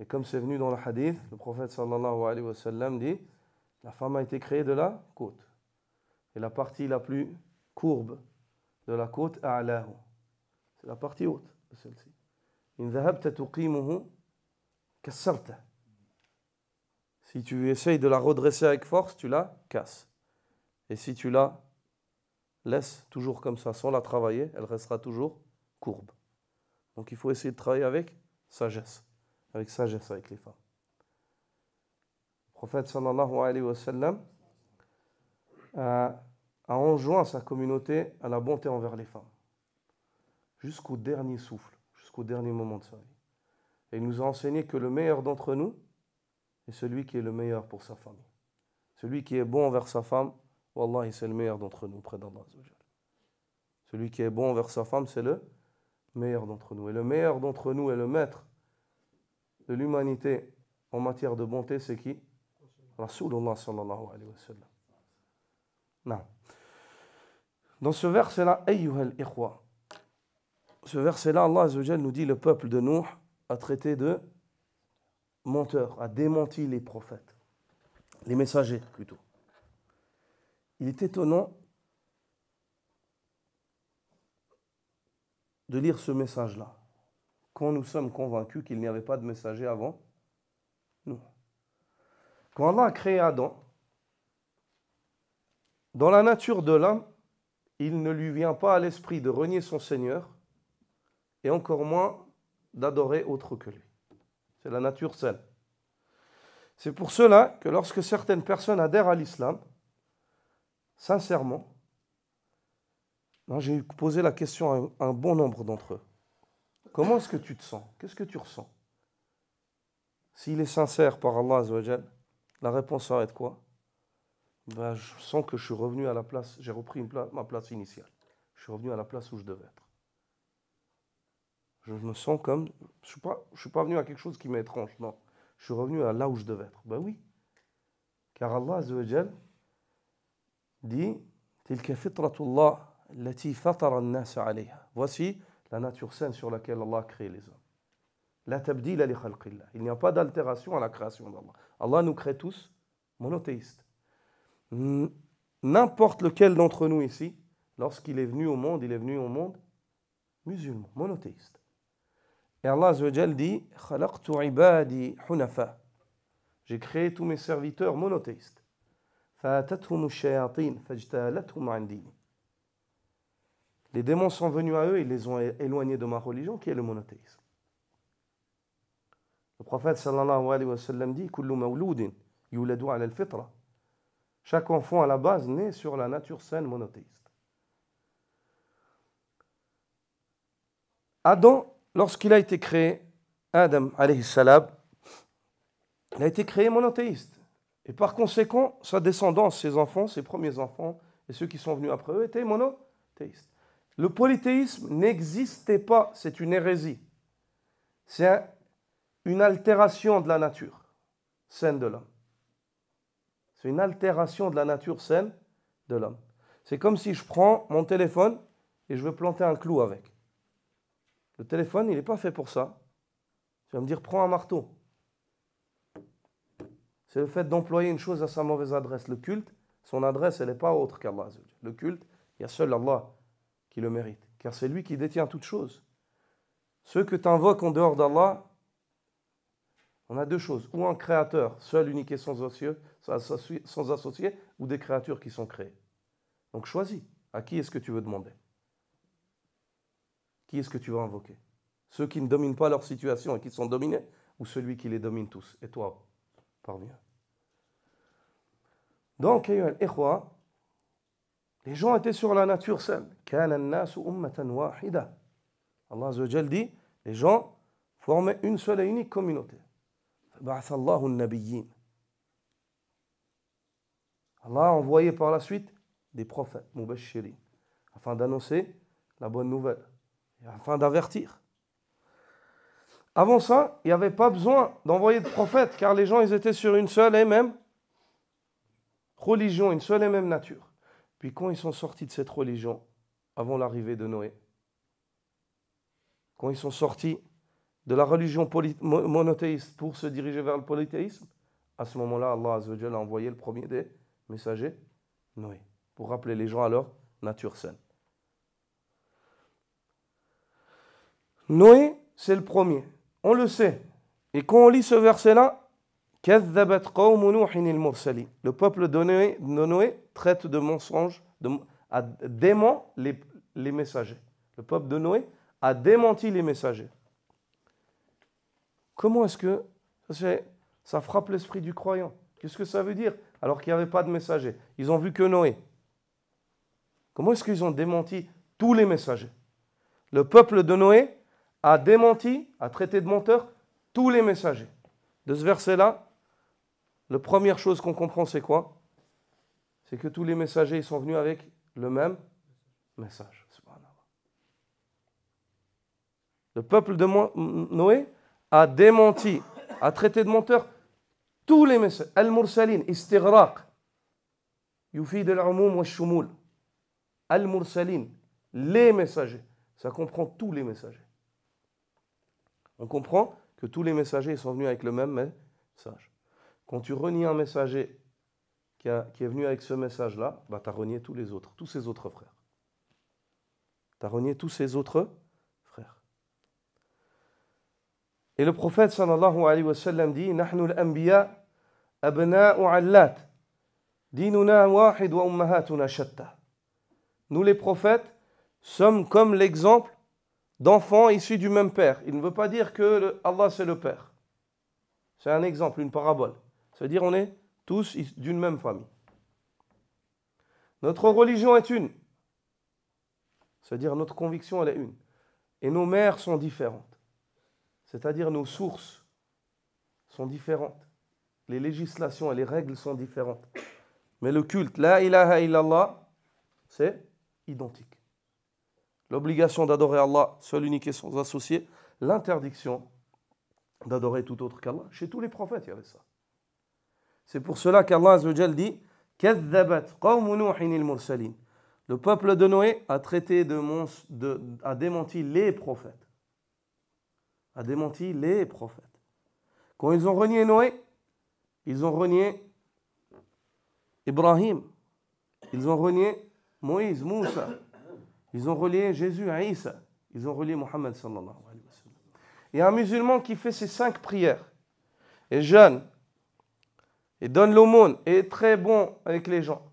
Et comme c'est venu dans le hadith, le prophète sallallahu alayhi wa sallam dit, la femme a été créée de la côte. Et la partie la plus courbe de la côte, a'lahu. C'est la partie haute de celle-ci. In dhahabta tuqimuhu kassarta. Si tu essayes de la redresser avec force, tu la casses. Et si tu la laisses toujours comme ça, sans la travailler, elle restera toujours courbe. Donc il faut essayer de travailler avec sagesse avec les femmes. Le prophète sallallahu alayhi wa sallam a enjoint sa communauté à la bonté envers les femmes, jusqu'au dernier souffle, jusqu'au dernier moment de sa vie. Et il nous a enseigné que le meilleur d'entre nous est celui qui est le meilleur pour sa famille. Celui qui est bon envers sa femme, Wallahi, c'est le meilleur d'entre nous, près d'Allah. Celui qui est bon envers sa femme, c'est le meilleur d'entre nous. Et le meilleur d'entre nous et le maître de l'humanité en matière de bonté, c'est qui? Rasulullah sallallahu alayhi wa sallam. Non. Dans ce verset-là, ayyuhal ikhwa, ce verset-là, Allah Azza wa Jal nous dit le peuple de Nuh a traité de menteur, a démenti les prophètes, les messagers plutôt. Il est étonnant de lire ce message-là quand nous sommes convaincus qu'il n'y avait pas de messager avant nous. Quand Allah a créé Adam, dans la nature de l'homme, il ne lui vient pas à l'esprit de renier son Seigneur et encore moins d'adorer autre que lui. C'est la nature saine. C'est pour cela que lorsque certaines personnes adhèrent à l'islam, sincèrement, j'ai posé la question à un bon nombre d'entre eux. Comment est-ce que tu te sens? Qu'est-ce que tu ressens? S'il est sincère par Allah Azza wa Jal, la réponse va être quoi? Je sens que je suis revenu à la place, j'ai repris ma place initiale. Je suis revenu à la place où je devais être. Je me sens comme, je suis pas venu à quelque chose qui m'est étrange, non. Je suis revenu à là où je devais être. Ben oui. Car Allah Azza wa Jal dit, Tilka fitratullah lati fatara an-nas alayha. Voici la nature saine sur laquelle Allah a créé les hommes. La tabdila li khalqillah. Il n'y a pas d'altération à la création d'Allah. Allah nous crée tous monothéistes. N'importe lequel d'entre nous ici, lorsqu'il est venu au monde, il est venu au monde musulman, monothéiste. Et Allah Azza wa Jal dit Khalaqtu ibadi hunafa. J'ai créé tous mes serviteurs monothéistes. Fa'atathum ash-shayatin fajtalathum an dini. Les démons sont venus à eux et les ont éloignés de ma religion qui est le monothéisme. Le prophète sallallahu alayhi wa sallam dit Kullu mawloudin yuladu ala al-fitra. Chaque enfant à la base naît sur la nature saine monothéiste. Adam, lorsqu'il a été créé, Adam alayhi salam, il a été créé monothéiste. Et par conséquent, sa descendance, ses enfants, ses premiers enfants, et ceux qui sont venus après eux, étaient monothéistes. Le polythéisme n'existait pas, c'est une hérésie. C'est une altération de la nature saine de l'homme. C'est une altération de la nature saine de l'homme. C'est comme si je prends mon téléphone et je veux planter un clou avec. Le téléphone, il n'est pas fait pour ça. Tu vas me dire, prends un marteau. C'est le fait d'employer une chose à sa mauvaise adresse. Le culte, son adresse, elle n'est pas autre qu'Allah. Le culte, il y a seul Allah qui le mérite, car c'est lui qui détient toutes choses. Ceux que tu invoques en dehors d'Allah, on a deux choses. Ou un créateur, seul, unique et sans associé, ou des créatures qui sont créées. Donc choisis. À qui est-ce que tu veux demander? Qui est-ce que tu veux invoquer? Ceux qui ne dominent pas leur situation et qui sont dominés, ou celui qui les domine tous? Et toi, parmi eux. Donc, ikhwa, les gens étaient sur la nature saine. Kana an-nasu ummatan wahida. Allah Azza wa Jal dit, les gens formaient une seule et unique communauté. فبعث الله النبيين. Allah a envoyé par la suite des prophètes, mubashirin, afin d'annoncer la bonne nouvelle, et afin d'avertir. Avant ça, il n'y avait pas besoin d'envoyer de prophètes, car les gens ils étaient sur une seule et même religion, une seule et même nature. Puis quand ils sont sortis de cette religion, avant l'arrivée de Noé, quand ils sont sortis de la religion monothéiste pour se diriger vers le polythéisme, à ce moment-là, Allah Azza wa Jal a envoyé le premier des messagers, Noé, pour rappeler les gens à leur nature saine. Noé, c'est le premier. On le sait. Et quand on lit ce verset-là, كَذَّبَتْ قَوْمُ نُوحٍ الْمُرْسَلِينَ. Le peuple de Noé traite de mensonges, dément les messagers. Le peuple de Noé a démenti les messagers. Comment est-ce que ça frappe l'esprit du croyant? Qu'est-ce que ça veut dire alors qu'il n'y avait pas de messagers? Ils ont vu que Noé. Comment est-ce qu'ils ont démenti tous les messagers? Le peuple de Noé a démenti, a traité de menteurs tous les messagers. De ce verset-là, la première chose qu'on comprend, c'est quoi? C'est que tous les messagers ils sont venus avec le même message. Subhanallah. Le peuple de Noé a démenti, a traité de menteurs tous les messages. Al-Mursalin, istighraq, yufid al-umum wa shumul. Al-Mursalin, les messagers. Ça comprend tous les messagers. On comprend que tous les messagers sont venus avec le même message. Quand tu renies un messager qui est venu avec ce message-là, bah, tu as renié tous les autres, tous ses autres frères. Tu as renié tous ses autres frères. Et le prophète sallallahu alayhi wa sallam dit Nahnu al-anbiya abna'u allat dinuna wahid wa ummahatuna shatta. Nous les prophètes sommes comme l'exemple d'enfants issus du même père. Il ne veut pas dire que Allah c'est le père. C'est un exemple, une parabole. C'est-à-dire on est tous d'une même famille. Notre religion est une. C'est-à-dire notre conviction elle est une. Et nos mères sont différentes. C'est-à-dire nos sources sont différentes. Les législations et les règles sont différentes. Mais le culte, la ilaha illallah, c'est identique. L'obligation d'adorer Allah, seul, unique et sans associé. L'interdiction d'adorer tout autre qu'Allah. Chez tous les prophètes, il y avait ça. C'est pour cela qu'Allah Azza wa Jal dit كَذَّبَتْ قَوْمُ نُوحٍ الْمُرْسَلِينَ. Le peuple de Noé a traité a démenti les prophètes. A démenti les prophètes. Quand ils ont renié Noé, ils ont renié Ibrahim. Ils ont renié Moïse, Moussa. Ils ont relié Jésus à Isa. Ils ont relié Mohammed sallallahu alayhi wa sallam. Il y a un musulman qui fait ses 5 prières, est jeune, et donne l'aumône, et est très bon avec les gens.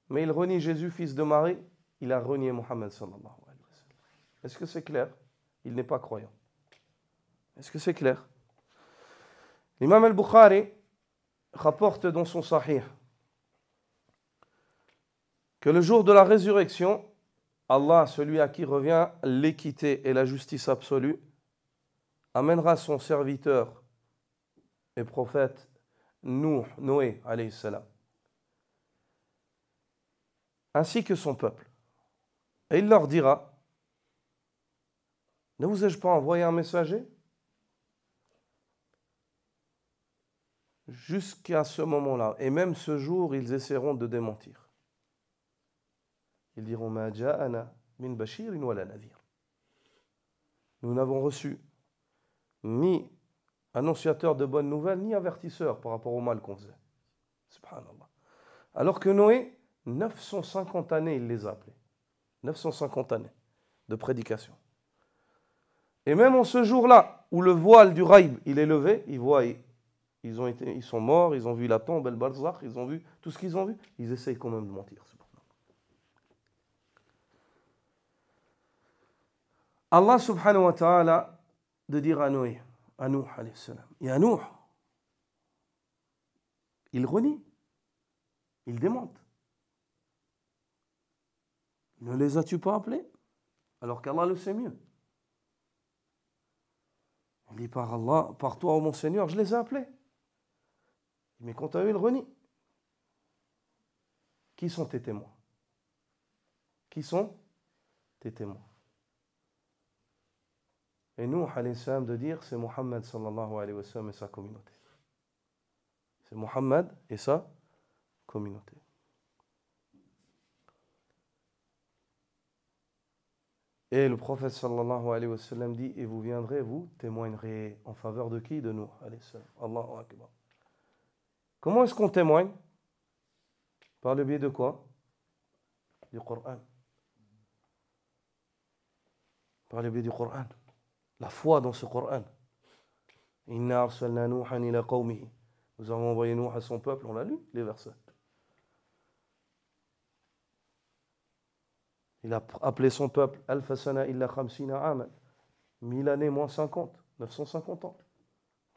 Mais il renie Jésus, fils de Marie, il a renié Mohammed sallallahu alayhi wa sallam. Est-ce que c'est clair? Il n'est pas croyant. Est-ce que c'est clair? L'imam al-Bukhari rapporte dans son Sahih que le jour de la résurrection, Allah, celui à qui revient l'équité et la justice absolue, amènera son serviteur et prophète Noé, alayhi salam, ainsi que son peuple. Et il leur dira, ne vous ai-je pas envoyé un messager? Jusqu'à ce moment-là, et même ce jour, ils essaieront de démentir. Ils diront, Ma ja'ana min bashirin wala nadhir. Nous n'avons reçu ni annonciateur de bonnes nouvelles, ni avertisseur par rapport au mal qu'on faisait. Subhanallah. Alors que Noé, 950 années, il les a appelés. 950 années de prédication. Et même en ce jour-là, où le voile du raïb, il est levé, ils voient, ils sont morts, ils ont vu la tombe, el barzakh, ils ont vu tout ce qu'ils ont vu, ils essayent quand même de mentir. Allah subhanahu wa ta'ala de dire à Noé, à Nuh alayhi salam, et à Nuh, il renie, il démente. Ne les as-tu pas appelés? Alors qu'Allah le sait mieux. Il dit par Allah, par toi, ô mon Seigneur, je les ai appelés. Mais quant à eux, ils renient. Qui sont tes témoins? Qui sont tes témoins? Et nous, alayhi salam, de dire, c'est Muhammad sallallahu alayhi wa sallam et sa communauté. C'est Muhammad et sa communauté. Et le prophète sallallahu alayhi wa sallam dit, et vous viendrez, vous témoignerez en faveur de qui? De nous, alayhi salam. Allahu akbar. Comment est-ce qu'on témoigne? Par le biais de quoi? Du Coran. Par le biais du Coran. La foi dans ce Coran. Inna arsalna Nuhan ila qawmihi. Nous avons envoyé Nuh à son peuple, on l'a lu, les versets. Il a appelé son peuple Alfa sana illa khamsina aman. 1000 années moins 50, 950 ans.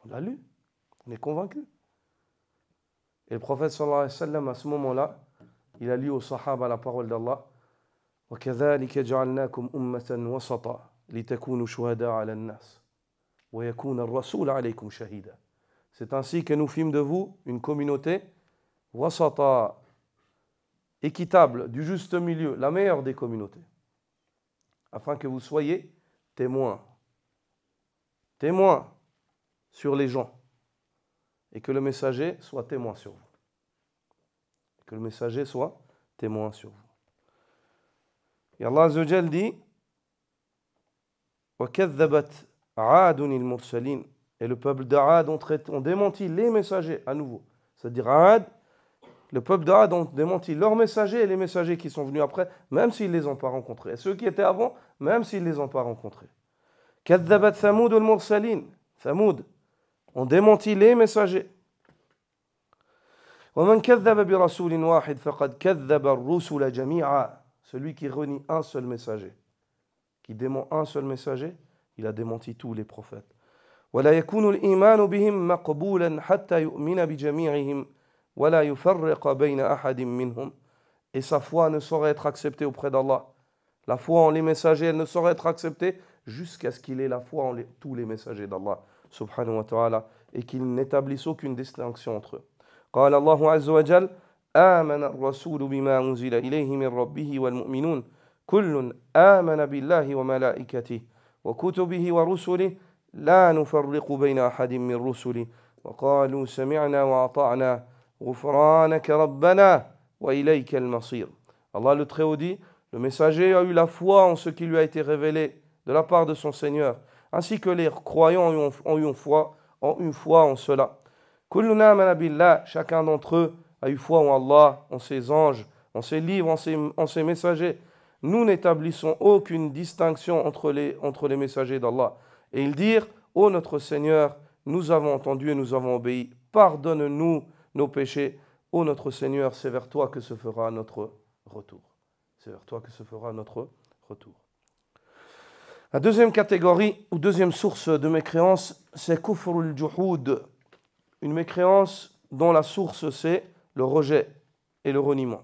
On l'a lu, on est convaincu. Et le prophète sallallahu alayhi wa sallam, à ce moment-là, il a lu aux sahaba la parole d'Allah. وَكَذَلِكَ جَعَلْنَاكُمْ أُمَّةً وَسَطًا لِتَكُونُوا شُهَدَاءَ عَلَى النَّاسِ وَيَكُونَ الرَّسُولُ عَلَيْكُمْ شَهِيدًا. C'est ainsi que nous fîmes de vous une communauté wasata, équitable, du juste milieu, la meilleure des communautés, afin que vous soyez témoins témoin sur les gens et que le messager soit témoin sur vous. Que le messager soit témoin sur vous. Et Allah Azza wa Jal dit وَكَذَّبَتْ عَادٌ الْمُرْسَلِينَ. Et le peuple d'Aad ont démenti les messagers à nouveau. C'est-à-dire Aad, le peuple d'Aad ont démenti leurs messagers et les messagers qui sont venus après, même s'ils ne les ont pas rencontrés. Et ceux qui étaient avant, même s'ils ne les ont pas rencontrés. كَذَّبَتْ ثَمُودُ الْمُرْسَلِينَ. Thamoud ont démenti les messagers. وَمَنْ كَذَّبَ بِرَسُولٍ وَاحِدٍ فَقَدْ كَذَّبَ الرُّسُلَ جَمِيعًا. Celui qui renie un seul messager, qui dément un seul messager, il a démenti tous les prophètes. ولا يكون الإيمان بهم مقبولا حتى يؤمن بجميعهم ولا يفرق بين أحد منهم. Et sa foi ne saurait être acceptée auprès d'Allah. La foi en les messagers, elle ne saurait être acceptée jusqu'à ce qu'il ait la foi en tous les messagers d'Allah subhanahu wa ta'ala et qu'il n'établisse aucune distinction entre eux. قال الله عز وجل آمن الرسول بما أنزل إليه من ربه والمؤمنون كل آمن بالله وملائكته وكتبه ورسله لا نفرق بين أحد من رسله وقالوا سمعنا وأطعنا غفرانك ربنا وإليك المصير. Allah le Très-Haut dit, le messager a eu la foi en ce qui lui a été révélé de la part de son Seigneur, ainsi que les croyants ont eu foi en cela. Kulluna amana billah, chacun d'entre eux a eu foi en Allah, en ses anges, en ses livres, en ses messagers. Nous n'établissons aucune distinction entre les messagers d'Allah. Et ils dirent, ô notre Seigneur, nous avons entendu et nous avons obéi. Pardonne-nous nos péchés. Ô notre Seigneur, c'est vers toi que se fera notre retour. C'est vers toi que se fera notre retour. La deuxième catégorie, ou deuxième source de mécréance, c'est kufrul juhud. Une mécréance dont la source c'est le rejet et le reniement.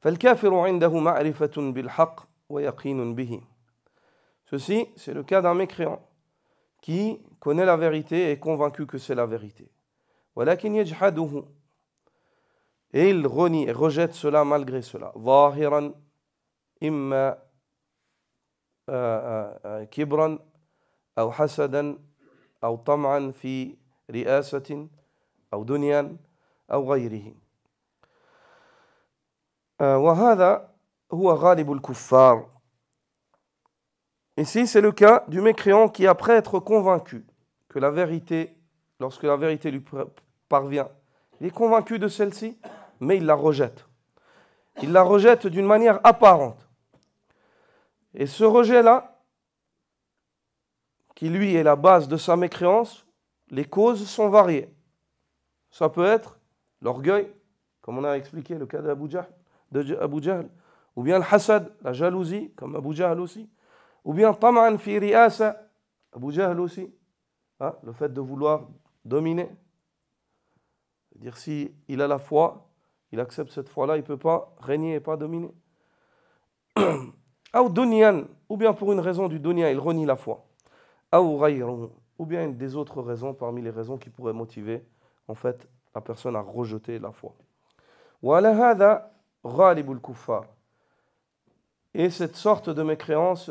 فالكافر عنده معرفة بالحق ويقين به. Ceci, c'est le cas d'un mécréant qui connaît la vérité et est convaincu que c'est la vérité. ولكن يجحده. Et il renie et rejette cela malgré cela. ظاهرا إما كبرا أو حسدا أو طمعا في رئاسة أو دنيا أو غيره. وهذا هو غالب الكفار. Ici, c'est le cas du mécréant qui, après être convaincu que la vérité, lorsque la vérité lui parvient, il est convaincu de celle-ci, mais il la rejette. Il la rejette d'une manière apparente. Et ce rejet-là, qui lui est la base de sa mécréance, les causes sont variées. Ça peut être l'orgueil, comme on a expliqué le cas d'Abu Jahl, ou bien le hasad, la jalousie, comme Abu Jahl aussi, ou bien tam'an fi ri'asa, Abu Jahl aussi, hein, le fait de vouloir dominer. C'est-à-dire si il a la foi, il accepte cette foi-là, il ne peut pas régner et pas dominer. Ou bien pour une raison du dunya, il renie la foi. Ou bien des autres raisons parmi les raisons qui pourraient motiver en fait la personne à rejeter la foi. Et cette sorte de mécréance,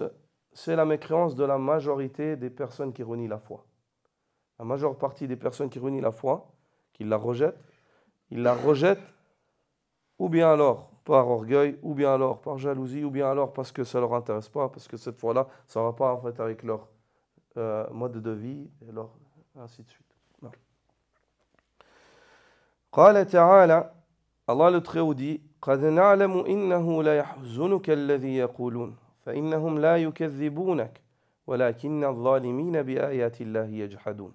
c'est la mécréance de la majorité des personnes qui renient la foi. La majeure partie des personnes qui renient la foi, qui la rejettent, ils la rejettent ou bien alors par orgueil, ou bien alors par jalousie, ou bien alors parce que ça ne leur intéresse pas, parce que cette fois-là, ça ne va pas en fait avec leur mode de vie, et leur, ainsi de suite. Non. قال تعالى, Allah le Très-Haut dit, قد نعلم إنه لا يحزنك الذي يقولون فإنهم لا يكذبونك ولكن الظالمين بآيات الله يجحدون.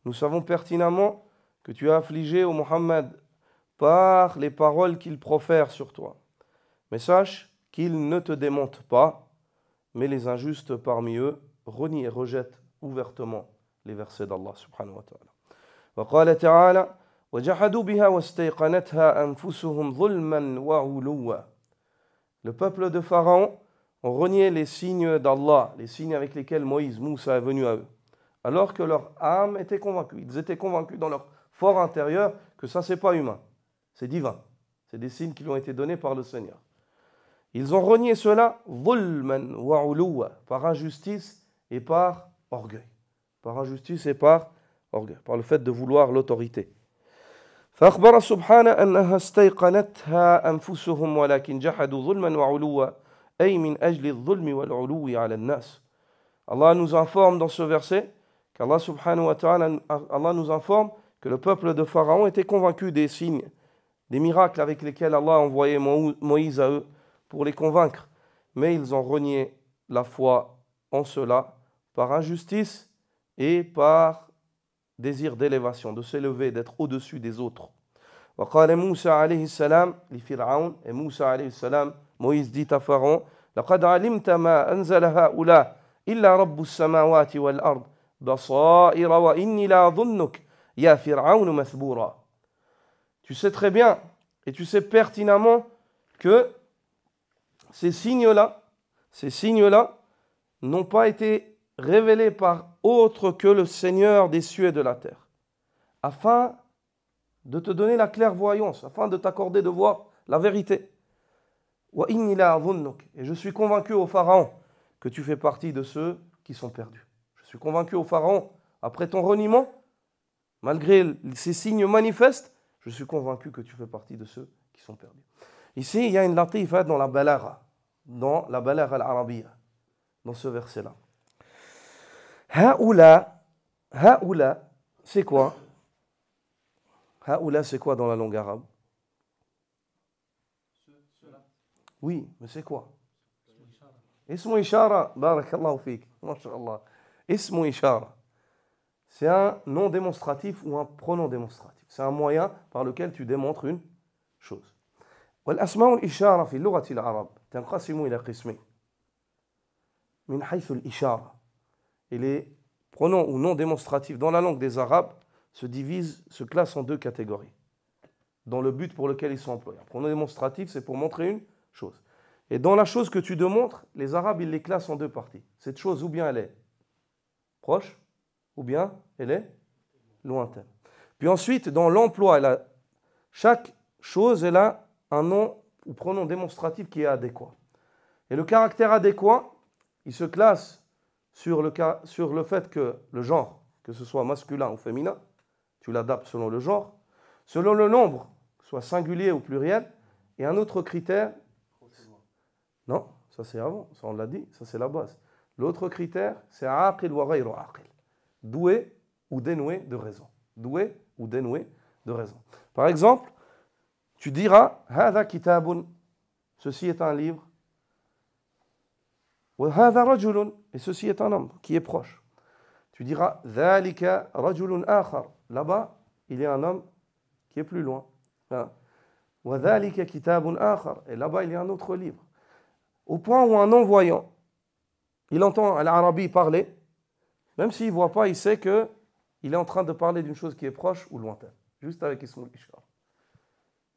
Nous savons pertinemment que tu as affligé au Muhammad par les paroles qu'ils profèrent sur toi. Mais sache qu'ils ne te démentent pas, mais les injustes parmi eux renient et rejettent ouvertement les versets d'Allah subhanahu wa ta'ala. وقال تعالى وجحدوا بها واستيقنتها أنفسهم ظلما وعلوا. Le peuple de Pharaon ont renié les signes d'Allah, les signes avec lesquels Moïse, Moussa est venu à eux, alors que leur âme était convaincue. Ils étaient convaincus dans leur fort intérieur que ça, c'est pas humain, c'est divin. C'est des signes qui lui ont été donnés par le Seigneur. Ils ont renié cela ظلما وعلوا, par injustice et par orgueil. Par injustice et par orgueil, par le fait de vouloir l'autorité. فأخبر سبحانه أنها استيقنتها أنفسهم ولكن جحدوا ظلما وعلوا أي من أجل الظلم والعلو على الناس. Allah nous informe dans ce verset qu'Allah subhanahu wa ta'ala, Allah nous informe que le peuple de Pharaon était convaincu des signes, des miracles avec lesquels Allah a envoyé Moïse à eux pour les convaincre. Mais ils ont renié la foi en cela par injustice et par désir d'élévation, de s'élever, d'être au-dessus des autres. وقال موسى عليه السلام لفرعون, et Moussa alayhi salam, Moïse dit à Pharaon, لقد علمت ما أنزل هؤلاء إلا رب السماوات والأرض بصائر وإني لأظنك يا فرعون مثبورا. Tu sais très bien et tu sais pertinemment que ces signes-là n'ont pas été révélés par autre que le Seigneur des cieux et de la terre, afin de te donner la clairvoyance, afin de t'accorder de voir la vérité. Et je suis convaincu au Pharaon que tu fais partie de ceux qui sont perdus. Je suis convaincu au Pharaon, après ton reniement, malgré ces signes manifestes, je suis convaincu que tu fais partie de ceux qui sont perdus. Ici, il y a une latifa dans la balagha al-arabiyya, dans ce verset-là. Haoula, c'est quoi? Haoula, c'est quoi dans la langue arabe? Oui, mais c'est quoi? Ismu ishara, barakallahu fik, masha'Allah. Ismu ishara. C'est un nom démonstratif ou un pronom démonstratif. C'est un moyen par lequel tu démontres une chose. والأسماء الإشارة في اللغة العرب تنقسم إلى قسمين من حيث الإشارة. Et les pronoms ou noms démonstratifs dans la langue des Arabes se classent en deux catégories, dans le but pour lequel ils sont employés. Un pronom démonstratif, c'est pour montrer une chose. Et dans la chose que tu démontres, les Arabes, ils les classent en deux parties. Cette chose, ou bien elle est proche, ou bien elle est lointaine. Puis ensuite, dans l'emploi, chaque chose, elle a un nom ou pronom démonstratif qui est adéquat. Et le caractère adéquat, il se classe sur le fait que le genre, que ce soit masculin ou féminin, tu l'adaptes selon le genre, selon le nombre, soit singulier ou pluriel, et un autre critère, non, ça c'est avant, ça on l'a dit, ça c'est la base. L'autre critère, c'est aqil wa ghayru aqil, doué ou dénoué de raison. Doué ou dénoué de raison. Par exemple, tu diras, hadha kitabun, ceci est un livre, wa hadha rajulun, et ceci est un homme qui est proche. Tu diras, dhalika rajulun akhar, là-bas, il y a un homme qui est plus loin. Wa dhalika kitabun akhar, et là-bas, il y a un autre livre. Au point où un non-voyant, il entend l'Arabie parler, même s'il ne voit pas, il sait qu'il est en train de parler d'une chose qui est proche ou lointaine, juste avec Ismul Ishar.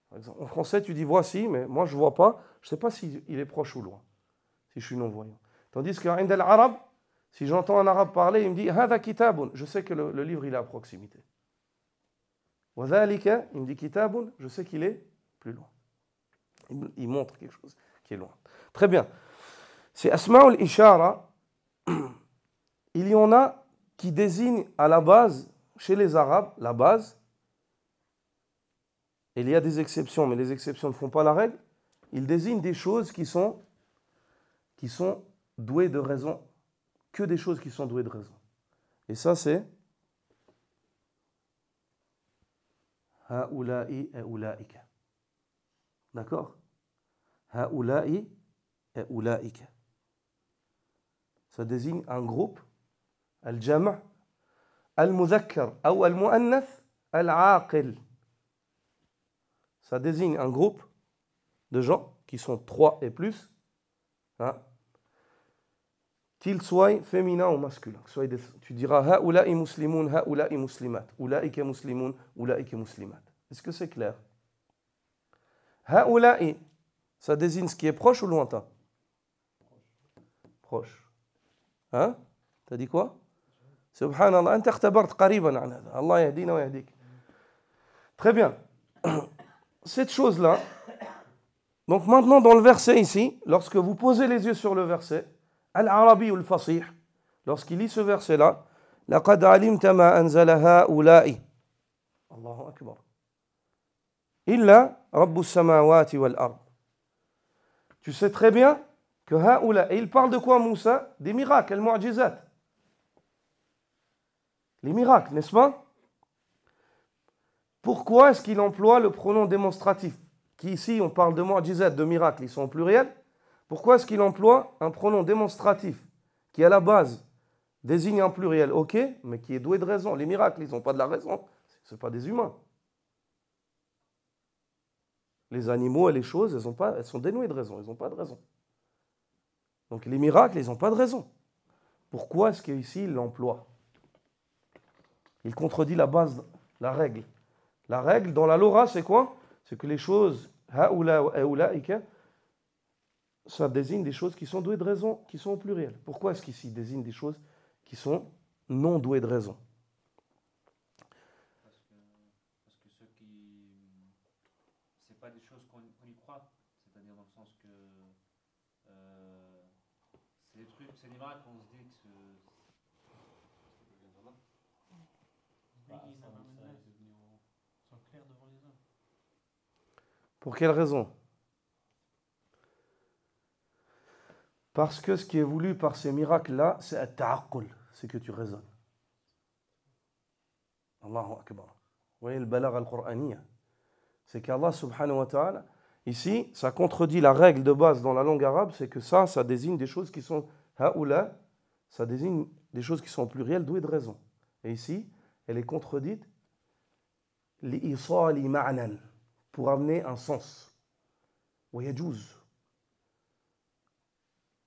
Par exemple, en français, tu dis voici, mais moi je ne vois pas, je ne sais pas s'il est proche ou loin, si je suis non-voyant. Tandis qu'en arabe, si j'entends un arabe parler, il me dit Hada kitabun, je sais que le livre il est à proximité. Wa dhalika, il me dit kitabun, je sais qu'il est plus loin. Il montre quelque chose qui est loin. Très bien. C'est Asma'ul Ishara. Il y en a qui désignent à la base, chez les Arabes, la base. Il y a des exceptions, mais les exceptions ne font pas la règle. Ils désignent des choses qui sont douées de raison, que des choses qui sont douées de raison. Et ça, c'est Haoula'i et Oulaïka. D'accord? Haoula'i et Oulaïka. Ça désigne un groupe, al-jam' al-mudhakkar ou al-mu'annath al-aqil. Ça désigne un groupe de gens qui sont 3 et plus, hein, qu'ils soient féminins ou masculins. Tu diras Haoula'i muslimoun, Haoula'i muslimat, Oulaïka muslimoun, Oulaïka muslimat. Est-ce que c'est clair? Haoula'i, ça désigne ce qui est proche ou lointain? Proche. Hein? T'as dit quoi? Subhanallah, anta ikhtabart qariban an hada. Allah yahdina wa yahdik. Très bien. Cette chose-là, donc maintenant dans le verset ici, lorsque vous posez les yeux sur le verset, al-arabi ou al-fasih, lorsqu'il lit ce verset-là, لَقَدْ عَلِمْتَ مَا أَنزَلَ هَؤُلَاءِ Allahu Akbar. إِلَّا رَبُّ السَّمَاوَاتِ وَالْأَرْضِ. Tu sais très bien que هَؤُلَاء, et il parle de quoi Moussa? Des miracles, al-mu'jizat. Les miracles, n'est-ce pas? Pourquoi est-ce qu'il emploie le pronom démonstratif? Qui ici, on parle de mu'jizat, de miracles, ils sont au pluriel. Pourquoi est-ce qu'il emploie un pronom démonstratif qui, à la base, désigne un pluriel, ok, mais qui est doué de raison? Les miracles, ils n'ont pas de la raison. Ce ne sont pas des humains. Les animaux et les choses, elles sont dénuées de raison. Ils n'ont pas de raison. Donc les miracles, ils n'ont pas de raison. Pourquoi est-ce qu'ici, il l'emploie? Il contredit la base, la règle. La règle dans la Lora, c'est quoi? C'est que les choses, haoula ou haoulaïka, ça désigne des choses qui sont douées de raison, qui sont au pluriel. Pourquoi est-ce qu'ici, il désigne des choses qui sont non douées de raison? Parce que ceux qui... C'est pas des choses qu'on y croit. C'est-à-dire dans le sens que... c'est des trucs, c'est des miracles qu'on se dit que... Pour quelle raison? Parce que ce qui est voulu par ces miracles-là, c'est at-ta'aqqul, c'est que tu raisonnes. Allahu Akbar. Vous voyez le balagh al-Qur'aniyya. C'est qu'Allah subhanahu wa ta'ala, ici, ça contredit la règle de base dans la langue arabe, c'est que ça désigne des choses qui sont haoula, ça désigne des choses qui sont au pluriel, douées de raison. Et ici, elle est contredite li'isali ma'nan, pour amener un sens. Wa yajouz.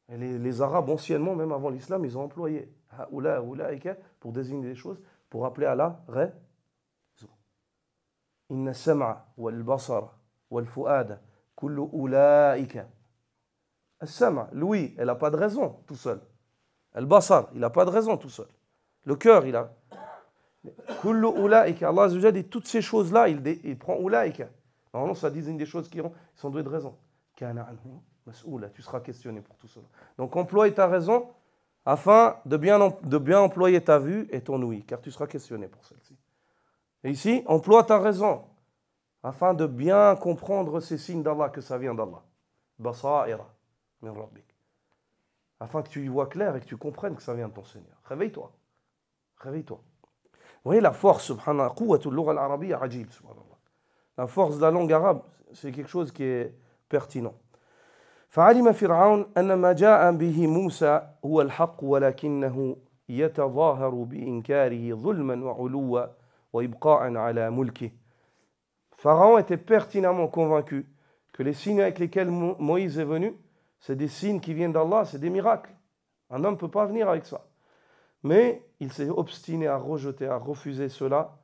Et les Arabes, anciennement, même avant l'islam, ils ont employé haoula, haoulaïka pour désigner des choses, pour appeler à la raison. Inna sam'a wal basara wal fu'ada kullu ulaika. As-sam'a, l'ouïe, elle n'a pas de raison tout seul. Al-basar, il n'a pas de raison tout seul. Le cœur, il a. Kullu ulaika. Allah Azza wa Jalla dit toutes ces choses-là, il prend ulaika. Normalement, ça désigne des choses qui sont douées de raison. Kana anhu mas'oula, tu seras questionné pour tout cela. Donc, emploie ta raison afin de bien employer ta vue et ton ouïe, car tu seras questionné pour celle-ci. Et ici, emploie ta raison afin de bien comprendre ces signes d'Allah, que ça vient d'Allah. Basaira min rabbik. Afin que tu y vois clair et que tu comprennes que ça vient de ton Seigneur. Réveille-toi. Réveille-toi. Vous voyez la force, subhanallah, quwwatul lugha al-arabiyya ajib, subhanallah. La force de la langue arabe, c'est quelque chose qui est pertinent. فعلم فرعون أن ما جاء به موسى هو الحق ولكنه يتظاهر بإنكاره ظلما وعلوا وإبقاء على ملكه. Pharaon était pertinemment convaincu que les signes avec lesquels Moïse est venu, c'est des signes qui viennent d'Allah, c'est des miracles. Un homme ne peut pas venir avec ça. Mais il s'est obstiné à rejeter, à refuser cela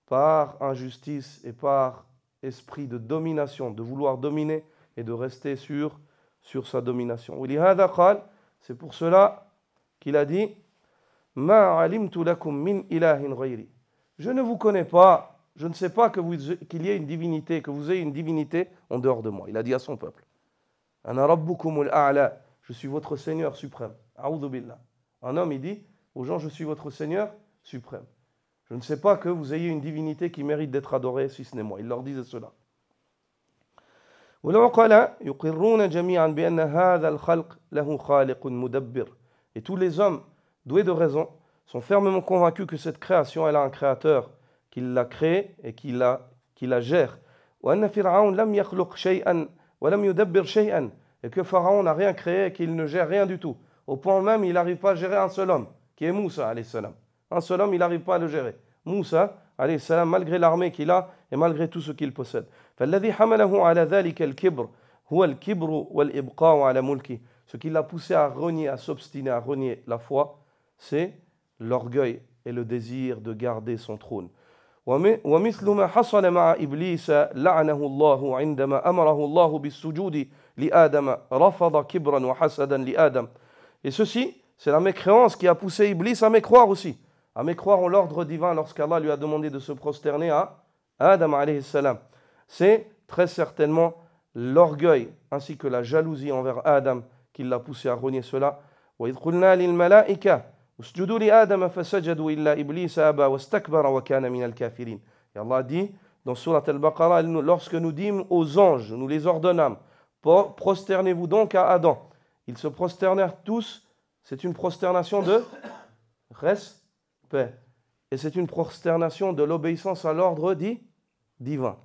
par injustice et par esprit de domination, de vouloir dominer et de rester sur sa domination. C'est pour cela qu'il a dit Ma alimtu lakum min ilahin ghayri. Je ne vous connais pas, je ne sais pas qu'il y ait une divinité, que vous ayez une divinité en dehors de moi. Il a dit à son peuple Ana rabbukumul a'la, je suis votre Seigneur suprême. A'udhu billah. Un homme, il dit aux gens, je suis votre Seigneur suprême. Je ne sais pas que vous ayez une divinité qui mérite d'être adorée si ce n'est moi. Il leur disait cela. Et tous les hommes doués de raison sont fermement convaincus que cette création, elle a un créateur qui l'a créée et qui la gère. Et que Pharaon n'a rien créé et qu'il ne gère rien du tout. Au point même, il n'arrive pas à gérer un seul homme, qui est Moussa, alayhi salam. Un seul homme, il n'arrive pas à le gérer. Moussa, alayhi salam, malgré l'armée qu'il a et malgré tout ce qu'il possède. فالذي حمله على ذلك الكبر هو الكبر والإبقاء على ملكه. Ce qui l'a poussé à renier, à s'obstiner, à renier la foi, c'est l'orgueil et le désir de garder son trône. ومثل ما حصل مع إبليس لعنه الله عندما أمره الله بالسجود لآدم رفض كبرا وحسدا لآدم. Et ceci, c'est la mécréance qui a poussé Iblis à mécroire aussi, à mécroire en l'ordre divin lorsqu'Allah lui a demandé de se prosterner à Adam alayhi salam. C'est très certainement l'orgueil ainsi que la jalousie envers Adam qui l'a poussé à renier cela. وإذ قلنا للملائكة Usjudu li Adam fasajadu illa Iblis aba wastakbara wa kana min al-kafirin. Et Allah dit dans Surat Al-Baqarah, lorsque nous dîmes aux anges, nous les ordonnâmes, prosternez-vous donc à Adam. Ils se prosternèrent tous, c'est une prosternation de respect. Et c'est une prosternation de l'obéissance à l'ordre divin.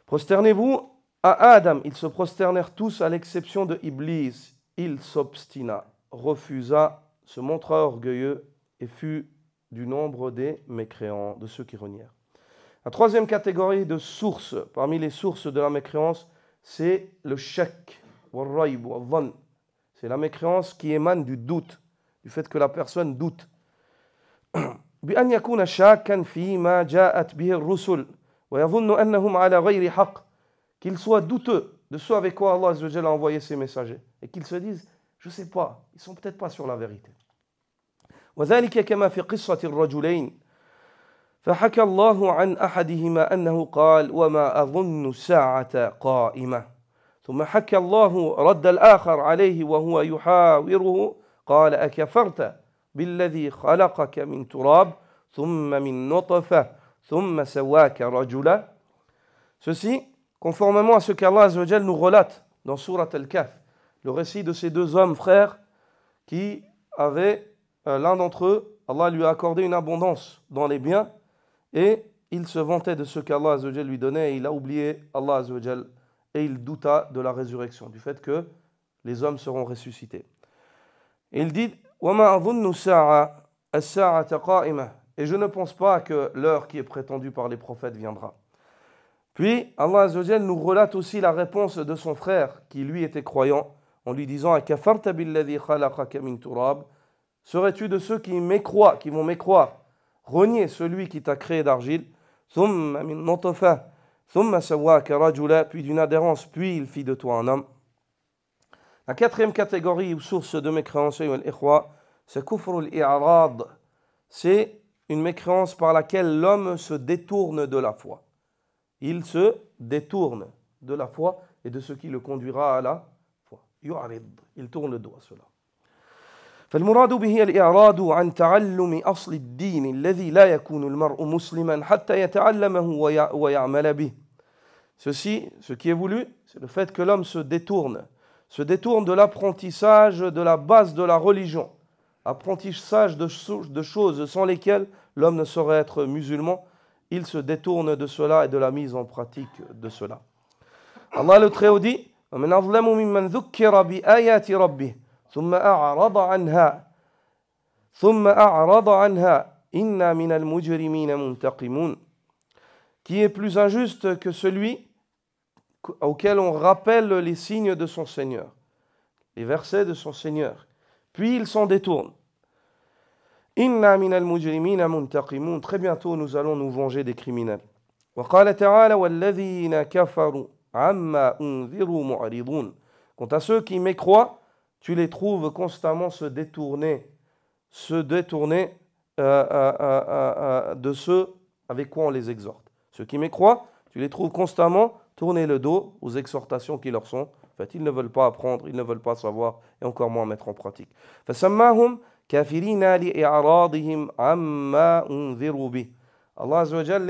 Prosternez-vous à Adam. Ils se prosternèrent tous à l'exception de Iblis. Il s'obstina, refusa, se montra orgueilleux et fut du nombre des mécréants, de ceux qui renièrent. La troisième catégorie de sources, parmi les sources de la mécréance, c'est le shak, c'est la mécréance qui émane du doute, du fait que la personne doute. بأن يكون شاكا فيما جاءت به الرسل ويظن أنهم على غير حق, qu'il soit douteux de ce avec quoi Allah Azza wa Jalla a envoyé ses messagers et qu'ils se disent je sais pas, ils sont peut-être pas sur la vérité. وذلك كما في قصة الرجلين فحكى الله عن أحدهما أنه قال وما أظن الساعة قائمة ثم حكى الله رد الآخر عليه وهو يحاوره قال أكفرت بالذي خلقك من تراب ثم من نطفة ثم سواك رجلا. Ceci, conformément à ce qu'Allah Azza wa Jalla nous relate dans Surat Al-Kahf, le récit de ces deux hommes frères qui avaient, l'un d'entre eux, Allah lui a accordé une abondance dans les biens et il se vantait de ce qu'Allah Azza wa Jalla lui donnait et il a oublié Allah Azza wa Jalla et il douta de la résurrection, du fait que les hommes seront ressuscités. Et il dit وَمَا أَظُنُّ السَّاعَةَ قَائِمَةً, et je ne pense pas que l'heure qui est prétendue par les prophètes viendra. Puis Allah Azza wa Jalla nous relate aussi la réponse de son frère qui lui était croyant en lui disant أَكَفَرْتَ بِالَّذِي خَلَقَكَ مِنْ تُرَابٍ, serais-tu de ceux qui mécroient, qui vont mécroire, renier celui qui t'a créé d'argile, ثُمَّ مِنْ نُطْفَةٍ ثُمَّ سَوَّاكَ رَجُلًا, puis d'une adhérence, puis il fit de toi un homme. La quatrième catégorie ou source de mécréance, c'est kufr al-i'rad. C'est une mécréance par laquelle l'homme se détourne de la foi. Il se détourne de la foi et de ce qui le conduira à la foi. Yu'rid, il tourne le dos à cela. فالمراد به الإعراض عن تعلم أصل الدين الذي لا يكون المرء مسلما حتى يتعلمه ويعمل به. Ceci, ce qui est voulu, c'est le fait que l'homme se détourne de l'apprentissage de la base de la religion, apprentissage de choses sans lesquelles l'homme ne saurait être musulman. Il se détourne de cela et de la mise en pratique de cela. Allah le Très-Haut dit وَمَنْ أَظْلَمُ مِمَّنْ ذُكِّرَ بِآيَاتِ رَبِّهِ ثُمَّ أَعْرَضَ عَنْهَا إِنَّا مِنَ الْمُجْرِمِينَ مُنْتَقِمُونَ. Qui est plus injuste que celui auquel on rappelle les signes de son Seigneur, les versets de son Seigneur, puis il s'en détourne. Inna minal mujrimina muntaqimun, très bientôt nous allons nous venger des criminels. Wa qala ta'ala walladhina kafaru amma unziru mu'ridun. Quant à ceux qui mécroient, tu les trouves constamment se détourner de ceux avec quoi on les exhorte. Ceux qui mécroient, tu les trouves constamment tourner le dos aux exhortations qui leur sont faites. Ils ne veulent pas apprendre, ils ne veulent pas savoir et encore moins mettre en pratique. فَسَمَّاهُمْ كَافِرِينَ لِإِعْرَاضِهِمْ عَمَّا أُنذِرُوا بِهِ. Allah Azza wa Jalla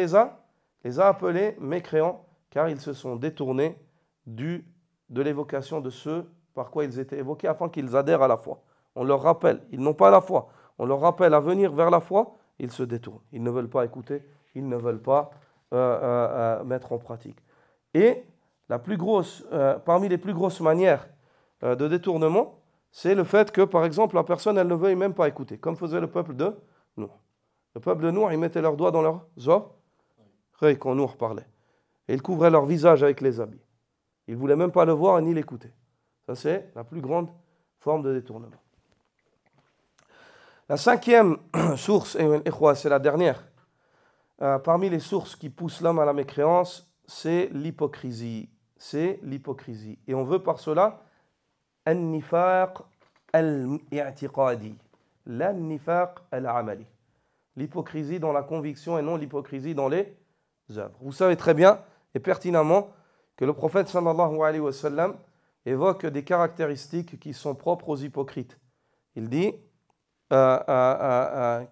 les a appelés mécréants car ils se sont détournés de l'évocation de ceux par quoi ils étaient évoqués afin qu'ils adhèrent à la foi. On leur rappelle, ils n'ont pas la foi. On leur rappelle à venir vers la foi, ils se détournent. Ils ne veulent pas écouter, ils ne veulent pas mettre en pratique. Et la plus grosse, parmi les plus grosses manières de détournement, c'est le fait que, par exemple, la personne, elle ne veuille même pas écouter, comme faisait le peuple de Nuh. Le peuple de Nuh, ils mettaient leurs doigts dans leurs oreilles quand Nuh parlait. Et ils couvraient leur visage avec les habits. Ils ne voulaient même pas le voir ni l'écouter. Ça, c'est la plus grande forme de détournement. La cinquième source, c'est la dernière, parmi les sources qui poussent l'homme à la mécréance, c'est l'hypocrisie. C'est l'hypocrisie. Et on veut par cela النفاق الاعتقادي لا النفاق العملي. L'hypocrisie dans la conviction et non l'hypocrisie dans les œuvres. Vous savez très bien et pertinemment que le prophète sallallahu alayhi wa sallam évoque des caractéristiques qui sont propres aux hypocrites. Il dit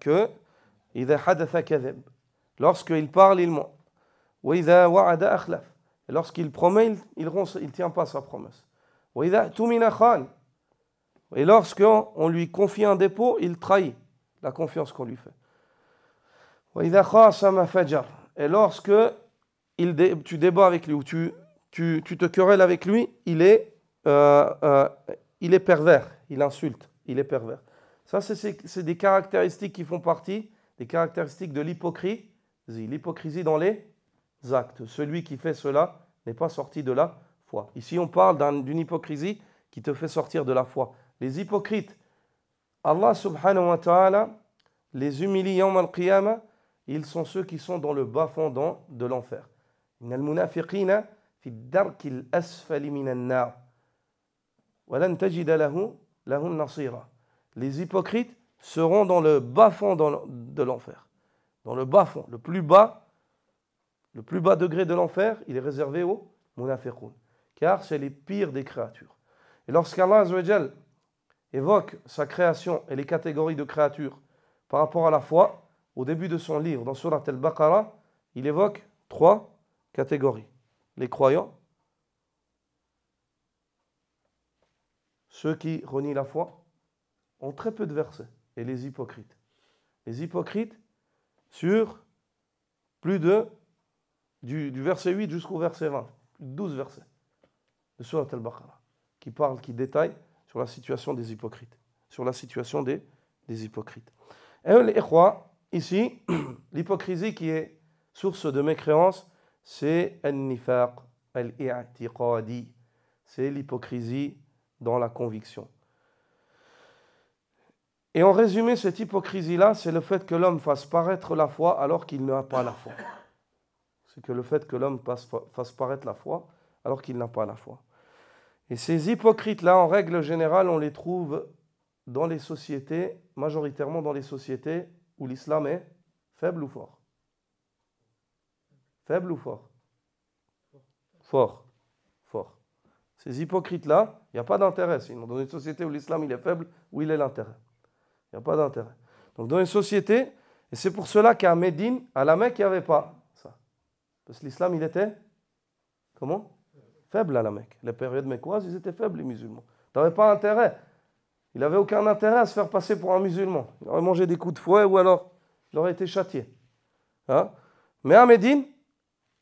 que إذا حدث كذب. Lorsqu'il parle, il ment. وإذا وعد أخلف. Et lorsqu'il promet, il tient pas sa promesse. وإذا اؤتمن خان. Et lorsqu'on lui confie un dépôt, il trahit la confiance qu'on lui fait. وإذا خاصم فجر. Et lorsque tu débats avec lui ou tu te querelles avec lui, il est pervers, il insulte, il est pervers. Ça, c'est des caractéristiques qui font partie des caractéristiques de l'hypocrisie. L'hypocrisie dans les actes. Celui qui fait cela n'est pas sorti de la foi. Ici, on parle d'une hypocrisie qui te fait sortir de la foi. Les hypocrites, Allah subhanahu wa ta'ala les humilie yawm al-qiyamah, ils sont ceux qui sont dans le bas-fond de l'enfer. إن المنافقين في الدرك الأسفل من النار ولن تجد لهم نصيرا. Les hypocrites seront dans le bas-fond de l'enfer. Dans le bas-fond, le plus bas degré de l'enfer, il est réservé aux munafiqun, car c'est les pires des créatures. Et lorsqu'Allah Azza wa Jal évoque sa création et les catégories de créatures par rapport à la foi, au début de son livre, dans Surat al-Baqarah, il évoque 3 catégories. Les croyants, ceux qui renient la foi, ont très peu de versets, et les hypocrites. Les hypocrites, sur plus du verset 8 jusqu'au verset 20, plus de 12 versets de Surat al-Baqarah, qui détaillent sur la situation des hypocrites. Sur la situation des hypocrites. Et les ikhwa, ici, l'hypocrisie qui est source de mécréance, c'est al-nifaq al-i'tiqadi. C'est l'hypocrisie dans la conviction. Et en résumé, cette hypocrisie-là, c'est le fait que l'homme fasse paraître la foi alors qu'il n'a pas la foi. C'est que le fait que l'homme fasse paraître la foi alors qu'il n'a pas la foi. Et ces hypocrites-là, en règle générale, on les trouve dans les sociétés, majoritairement dans les sociétés où l'islam est faible ou fort. Faible ou fort? Fort. Fort. Ces hypocrites-là, il n'y a pas d'intérêt. Sinon, dans une société où l'islam il est faible, où il est l'intérêt? Il n'y a pas d'intérêt. Donc dans une société, et c'est pour cela qu'à Médine, à la Mecque, il n'y avait pas ça. Parce que l'islam, il était, comment? Faible à la Mecque. Les périodes mécoises, ils étaient faibles, les musulmans. Tu n'avais pas intérêt. Il n'avait aucun intérêt à se faire passer pour un musulman. Il aurait mangé des coups de fouet ou alors il aurait été châtié. Hein? Mais à Médine,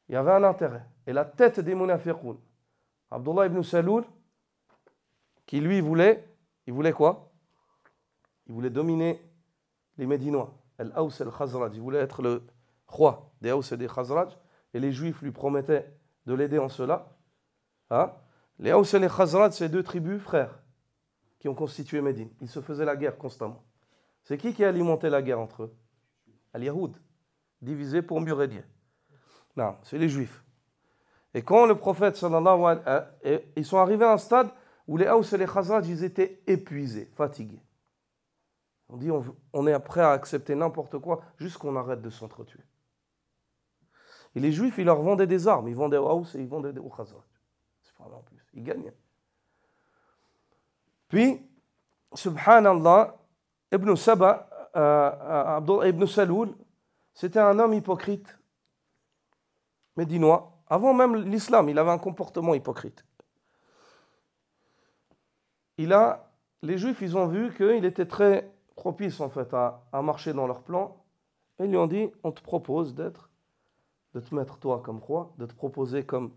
il y avait un intérêt. Et la tête des munafiqun, Abdullah ibn Saloul, qui lui voulait quoi? Il voulait dominer les Médinois. Al-Aws al-Khazraj. Il voulait être le roi des Aws et des Khazraj. Et les Juifs lui promettaient de l'aider en cela. Hein? Les Aws et les Khazraj, c'est 2 tribus frères qui ont constitué Médine. Ils se faisaient la guerre constamment. C'est qui alimentait la guerre entre eux? Al-Yahoud, divisé pour mieux régner. Non, c'est les Juifs. Et quand le prophète sallallahu alayhi wa sallam, ils sont arrivés à un stade où les Aws et les Khazraj, ils étaient épuisés, fatigués. On dit on est prêt à accepter n'importe quoi, juste qu'on arrête de s'entretuer. Et les Juifs, ils leur vendaient des armes. Ils vendaient aux Aws et ils vendaient aux Khazraj. C'est pas mal en plus. Ils gagnaient. Puis, subhanallah, Ibn Saba, Abdullah ibn Saloul, c'était un homme hypocrite, médinois. Avant même l'islam, il avait un comportement hypocrite. Les Juifs, ils ont vu qu'il était très propice en fait à marcher dans leur plan. Et ils lui ont dit, on te propose de te mettre toi comme roi, de te proposer comme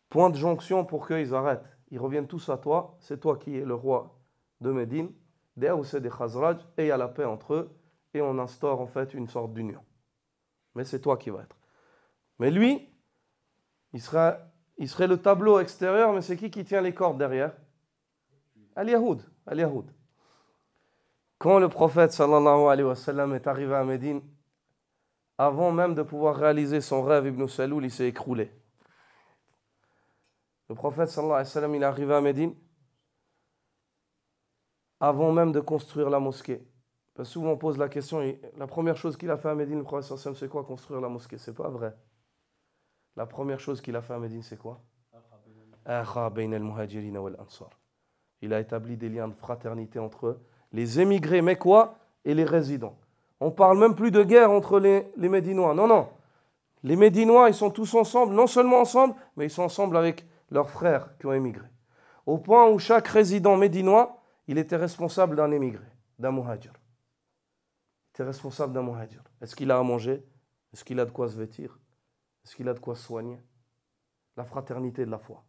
point de jonction pour qu'ils arrêtent. Ils reviennent tous à toi, c'est toi qui es le roi de Médine, des Aws et des Khazraj, et il y a la paix entre eux, et on instaure en fait une sorte d'union. Mais c'est toi qui vas être. Mais lui, il serait le tableau extérieur, mais c'est qui tient les cordes derrière? Al-Yahoud. Al-Yahoud. Quand le prophète sallallahu alayhi wa sallam est arrivé à Médine, avant même de pouvoir réaliser son rêve, Ibn Saloul, il s'est écroulé. Le prophète sallallahu alayhi wa sallam, il est arrivé à Médine avant même de construire la mosquée. Parce que souvent on pose la question, la première chose qu'il a fait à Médine, le prophète sallallahu alayhi wa sallam, c'est quoi? Construire la mosquée. C'est pas vrai. La première chose qu'il a fait à Médine, c'est quoi? Il a établi des liens de fraternité entre eux les émigrés mécois et les résidents. On ne parle même plus de guerre entre les Médinois. Non, non. Les Médinois, ils sont tous ensemble, non seulement ensemble, mais ils sont ensemble avec leurs frères qui ont émigré. Au point où chaque résident médinois, il était responsable d'un émigré, d'un muhajir. Il était responsable d'un muhajir. Est-ce qu'il a à manger? Est-ce qu'il a de quoi se vêtir? Est-ce qu'il a de quoi se soigner? La fraternité de la foi.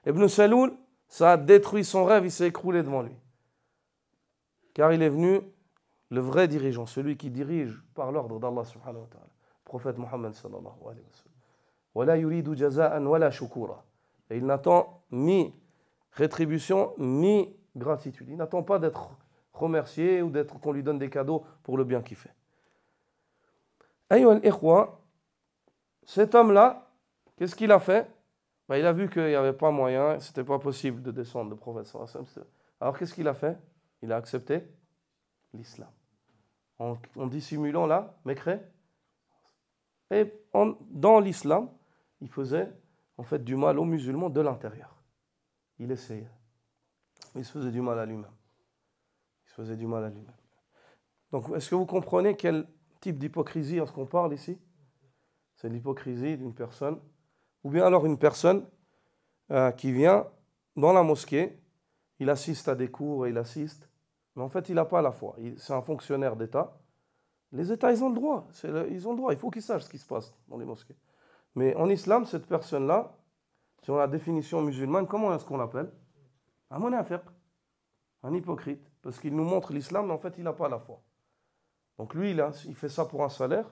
Ibn Saloul, ça a détruit son rêve, il s'est écroulé devant lui. Car il est venu, le vrai dirigeant, celui qui dirige par l'ordre d'Allah subhanahu wa ta'ala, le prophète Mohammed sallallahu alayhi wa sallam. Wala yuridu jaza'an wala shukura. Et il n'attend ni rétribution ni gratitude. Il n'attend pas d'être remercié ou qu'on lui donne des cadeaux pour le bien qu'il fait. Ayyuha al-ikhwa, cet homme-là, qu'est-ce qu'il a fait? Il a vu qu'il n'y avait pas moyen, ce n'était pas possible de descendre le prophète sallallahu alayhi wa sallam. Alors qu'est-ce qu'il a fait? Il a accepté l'islam. En dissimulant la mécréance. Et dans l'islam, il faisait en fait du mal aux musulmans de l'intérieur. Il essayait. Il se faisait du mal à lui-même. Il se faisait du mal à lui-même. Donc, est-ce que vous comprenez quel type d'hypocrisie est-ce qu'on parle ici? C'est l'hypocrisie d'une personne, ou bien alors une personne qui vient dans la mosquée, il assiste à des cours et il assiste, mais en fait, il n'a pas la foi. C'est un fonctionnaire d'État. Les États, ils ont le droit. Ils ont le droit. Il faut qu'ils sachent ce qui se passe dans les mosquées. Mais en islam, cette personne-là, sur la définition musulmane, comment est-ce qu'on l'appelle? Un munafiq, un hypocrite. Parce qu'il nous montre l'islam, mais en fait, il n'a pas la foi. Donc lui, il fait ça pour un salaire.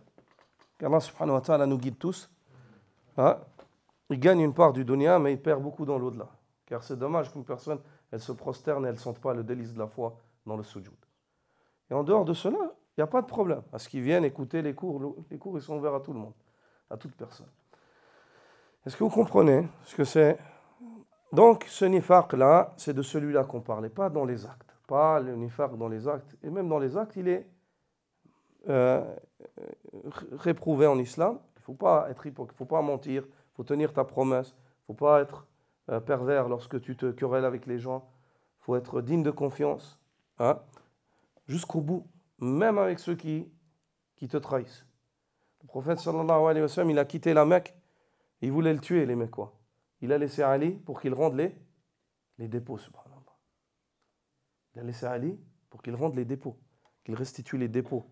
Allah subhanahu wa ta'ala nous guide tous. Hein? Il gagne une part du dunya, mais il perd beaucoup dans l'au-delà. Car c'est dommage qu'une personne, elle se prosterne et elle ne sente pas le délice de la foi dans le sujoud. Et en dehors de cela, il n'y a pas de problème. À ce qu'ils viennent écouter les cours ils sont ouverts à tout le monde, à toute personne. Est-ce que vous comprenez ce que c'est? Donc, ce nifaq-là, c'est de celui-là qu'on parlait, pas dans les actes. Pas le nifaq dans les actes. Et même dans les actes, il est réprouvé en islam. Il ne faut pas être hypocrite, il ne faut pas mentir, il faut tenir ta promesse, il ne faut pas être pervers lorsque tu te querelles avec les gens. Il faut être digne de confiance, hein, jusqu'au bout, même avec ceux qui te trahissent. Le prophète sallallahu alayhi wa sallam, il a quitté la Mecque, il voulait le tuer, les Mecquois. Il a laissé Ali pour qu'il rende les dépôts, subhanallah. Il a laissé Ali pour qu'il rende les dépôts, qu'il restitue les dépôts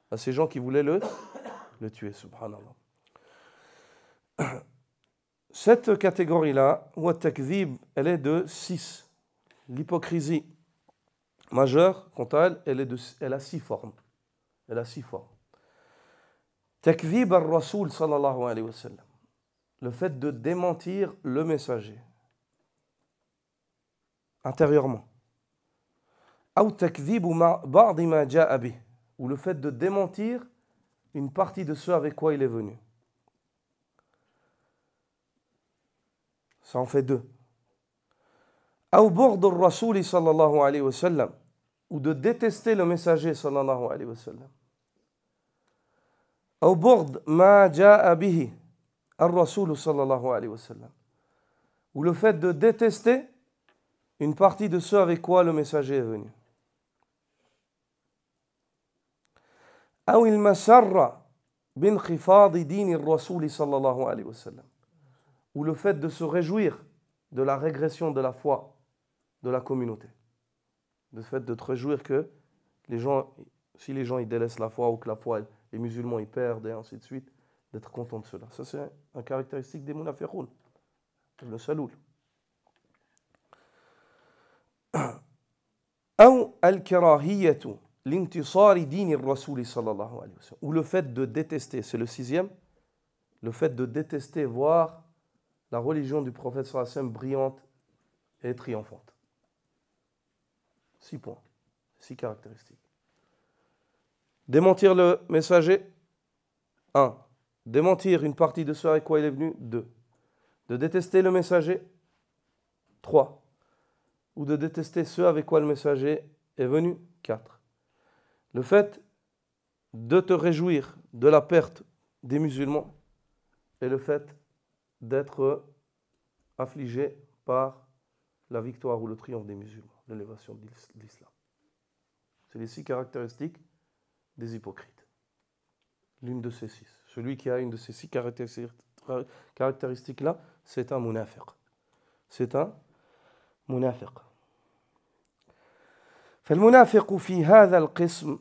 à ces gens qui voulaient le tuer, subhanallah. Cette catégorie-là, wa takdhib, elle est de 6. L'hypocrisie majeure, quant à elle, elle a 6 formes. Elle a 6 formes. Takdhib al-Rasoul sallallahu alayhi wa sallam. Le fait de démentir le messager intérieurement. Ou takdhibu ba'd ma ja'a bih, ou le fait de démentir une partie de ce avec quoi il est venu. Ça en fait 2. Ou bughd ar-rasoul sallallahu alayhi wa sallam, ou de détester le messager sallallahu alayhi wa sallam. Ou bughd ma ja'a bihi ar-rasoul sallallahu alayhi wa sallam, ou le fait de détester une partie de ce avec quoi le messager est venu. Ou il-masarra binkhifadi din ar-rasoul sallallahu alayhi wa sallam, ou le fait de se réjouir de la régression de la foi de la communauté. Le fait de te réjouir que si les gens ils délaissent la foi ou que la foi, les musulmans ils perdent et ainsi de suite, d'être content de cela. Ça c'est un caractéristique des munafiqoun, le saloul. Ou al-karahiyatu l'intisari din ar-rasoul sallallahu alayhi wa sallam, ou le fait de détester, c'est le 6e, le fait de détester voir la religion du prophète sallallahu alayhi wa sallam brillante et triomphante. 6 points, 6 caractéristiques. Démentir le messager, 1. Démentir une partie de ce avec quoi il est venu, 2. De détester le messager, 3. Ou de détester ceux avec quoi le messager est venu, 4. Le fait de te réjouir de la perte des musulmans et le fait d'être affligé par la victoire ou le triomphe des musulmans, l'élévation de l'islam. C'est les 6 caractéristiques des hypocrites. L'une de ces 6. Celui qui a une de ces 6 caractéristiques-là, c'est un munafiq. C'est un munafiq. فالمنافق في هذا القسم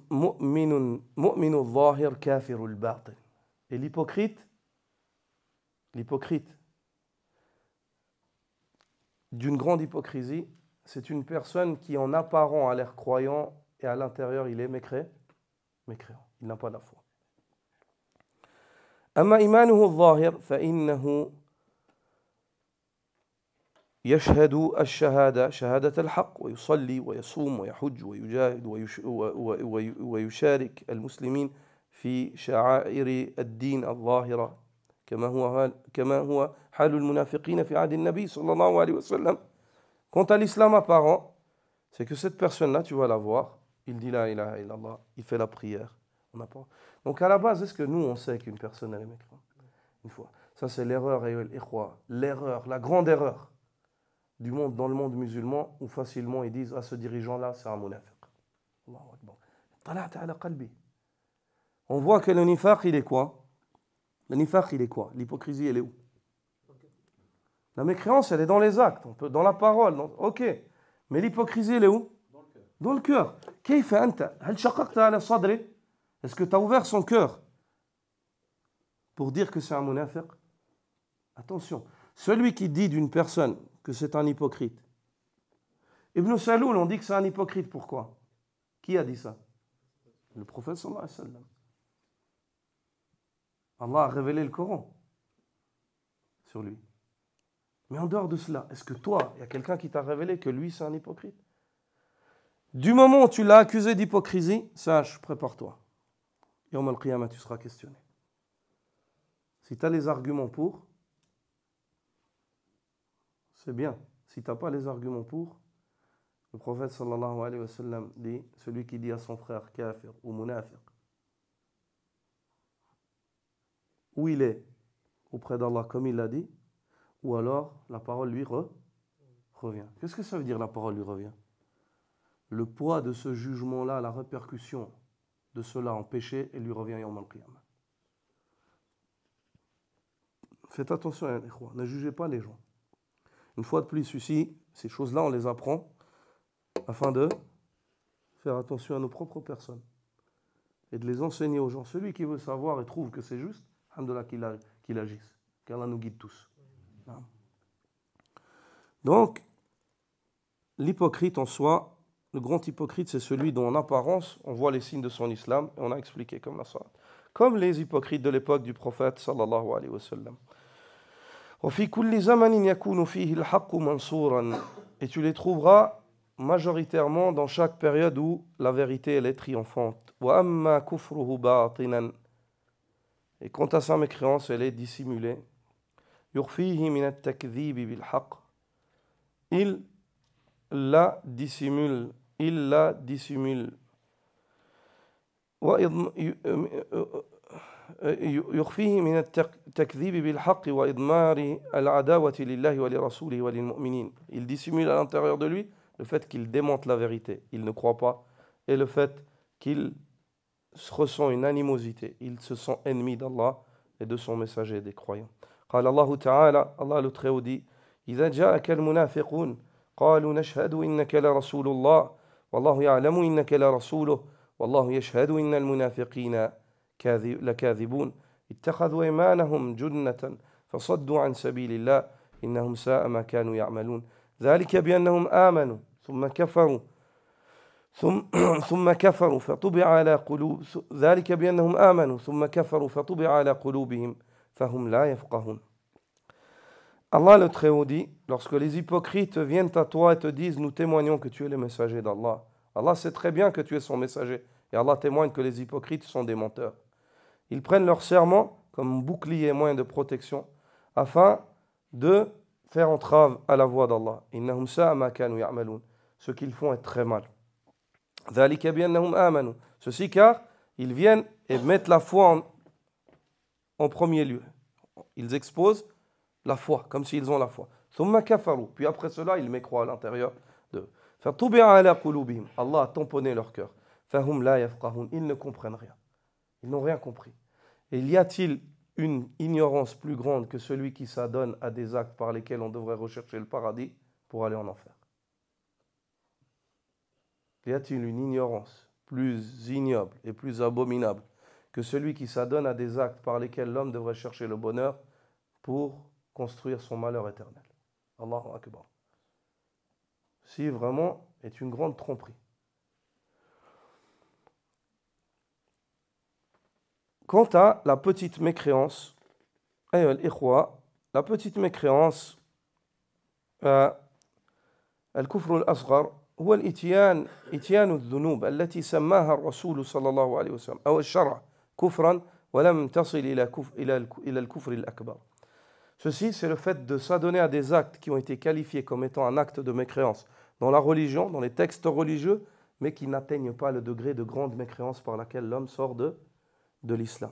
مؤمن الظاهر كافر الباطن. Et l'hypocrite d'une grande hypocrisie, c'est une personne qui en apparent a l'air croyant et à l'intérieur il est mécréant. Il n'a pas la foi. أما إيمانه الظاهر فإنه يشهد الشهادة شهادة الحق ويصلي ويصوم ويحج ويجاهد ويشارك المسلمين في شعائر الدين الظاهرة كما هو حال المنافقين في عهد النبي صلى الله عليه وسلم. Quant à l'islam apparent, c'est que cette personne-là, tu vas la voir, il dit la ilaha illallah, il fait la prière. Donc à la base, est-ce que nous, on sait qu'une personne elle est mécréante? Une fois. Ça, c'est l'erreur, l'erreur, la grande erreur du monde, dans le monde musulman, où facilement ils disent, ah, ce dirigeant-là, c'est un munafiq. On voit que le nifaq, il est quoi? Le nifaq, il est quoi? L'hypocrisie, elle est où? La mécréance, elle est dans les actes, dans la parole. Ok. Mais l'hypocrisie, elle est où? Dans le cœur. Est-ce que tu as ouvert son cœur pour dire que c'est un munafiq? Attention. Celui qui dit d'une personne que c'est un hypocrite. Ibn Saloul, on dit que c'est un hypocrite. Pourquoi? Qui a dit ça? Le prophète sallallahu alayhi wa sallam. Allah a révélé le Coran sur lui. Mais en dehors de cela, est-ce que toi, il y a quelqu'un qui t'a révélé que lui, c'est un hypocrite? Du moment où tu l'as accusé d'hypocrisie, sache, prépare-toi. Yawm al-Qiyamah, tu seras questionné. Si tu as les arguments pour, c'est bien. Si tu n'as pas les arguments pour, le prophète sallallahu alayhi wa sallam dit, celui qui dit à son frère kafir ou munafiq, où il est auprès d'Allah comme il l'a dit, ou alors la parole lui revient. Qu'est-ce que ça veut dire la parole lui revient? Le poids de ce jugement-là, la répercussion de cela en péché, elle lui revient yawm al-qiyamah. Faites attention, ne jugez pas les gens. Une fois de plus, ici, ces choses-là, on les apprend afin de faire attention à nos propres personnes et de les enseigner aux gens. Celui qui veut savoir et trouve que c'est juste, alhamdoulilah qu'il agisse, qu'Allah nous guide tous. Donc, l'hypocrite en soi, le grand hypocrite, c'est celui dont en apparence, on voit les signes de son islam, et on a expliqué comme la salat. Comme les hypocrites de l'époque du prophète, sallallahu alayhi wa sallam. وفي كل زمن يكون فيه الحق منصورا. Et tu les trouveras majoritairement dans chaque période où la vérité elle est triomphante. وأما كفره باطنا. Et quant à sa mécréance, elle est dissimulée. يخفيه من التكذيب بالحق. Il la dissimule. يخفيه من التكذيب بالحق وإضمار العداوة لله ولرسوله وللمؤمنين. Il dissimule à l'intérieur de lui le fait qu'il démente la vérité, il ne croit pas, et le fait qu'il ressent une animosité, il se sent ennemi d'Allah et de son messager des croyants. قال الله تعالى, Allah le Très-Haut dit, إذا جاءك المنافقون قالوا نشهد إنك لرسول الله والله يعلم إنك لرسوله والله يشهد إن المنافقين لكاذبون اتخذوا أيمانهم جنة فصدوا عن سبيل الله إنهم ساء ما كانوا يعملون ذلك بأنهم آمنوا ثم كفروا فطبع على قلوب ذلك بأنهم آمنوا ثم كفروا فطبع على قلوبهم فهم لا يفقهون. Allah le Très-Haut dit, lorsque les hypocrites viennent à toi et te disent, nous témoignons que tu es le messager d'Allah. Allah sait très bien que tu es son messager. Et Allah témoigne que les hypocrites sont des menteurs. Ils prennent leur serment comme bouclier et moyen de protection afin de faire entrave à la voie d'Allah. Innahum sa'a ma kanu ya'malun. Ce qu'ils font est très mal. Dhalika bi annahum amanu. Ceci car ils viennent et mettent la foi en premier lieu. Ils exposent la foi, comme s'ils ont la foi. Thumma kafaru. Puis après cela, ils mécroient à l'intérieur d'eux. Fatubi'a ala qulubihim. Allah a tamponné leur cœur. فهم لا يفقهون. Ils ne comprennent rien. Ils n'ont rien compris. Et y a-t-il une ignorance plus grande que celui qui s'adonne à des actes par lesquels on devrait rechercher le paradis pour aller en enfer? Y a-t-il une ignorance plus ignoble et plus abominable que celui qui s'adonne à des actes par lesquels l'homme devrait chercher le bonheur pour construire son malheur éternel? Allahu Akbar. Si vraiment est une grande tromperie. Quant à la petite mécréance, la petite mécréance, الكفر الأصغر هو إتيان الذنوب التي سماها الرسول صلى الله عليه وسلم أو الشرع كفرا ولم تصل إلى الكفر الأكبر. Ceci, c'est le fait de s'adonner à des actes qui ont été qualifiés comme étant un acte de mécréance dans la religion, dans les textes religieux, mais qui n'atteignent pas le degré de grande mécréance par laquelle l'homme sort de l'islam.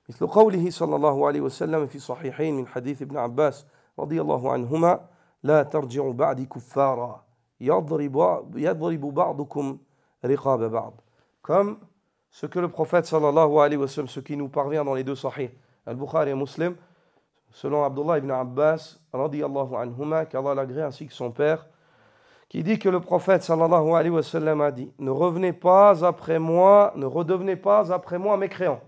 مثل قوله صلى الله عليه وسلم في صحيحين من حديث ابن عباس رضي الله عنهما لا ترجعوا بعدي كفارا يضرب بعضكم رقاب بعض. Comme ce que le prophète sallallahu alayhi wa sallam, ce qui nous parvient dans les deux sahih, Al-Bukhari et Muslim, selon Abdullah ibn Abbas radiyallahu anhuma, qu'Allah l'agrée, ainsi que son père, qui dit que le prophète sallallahu alayhi wa sallam a dit: ne revenez pas après moi, ne redevenez pas après moi mécréants,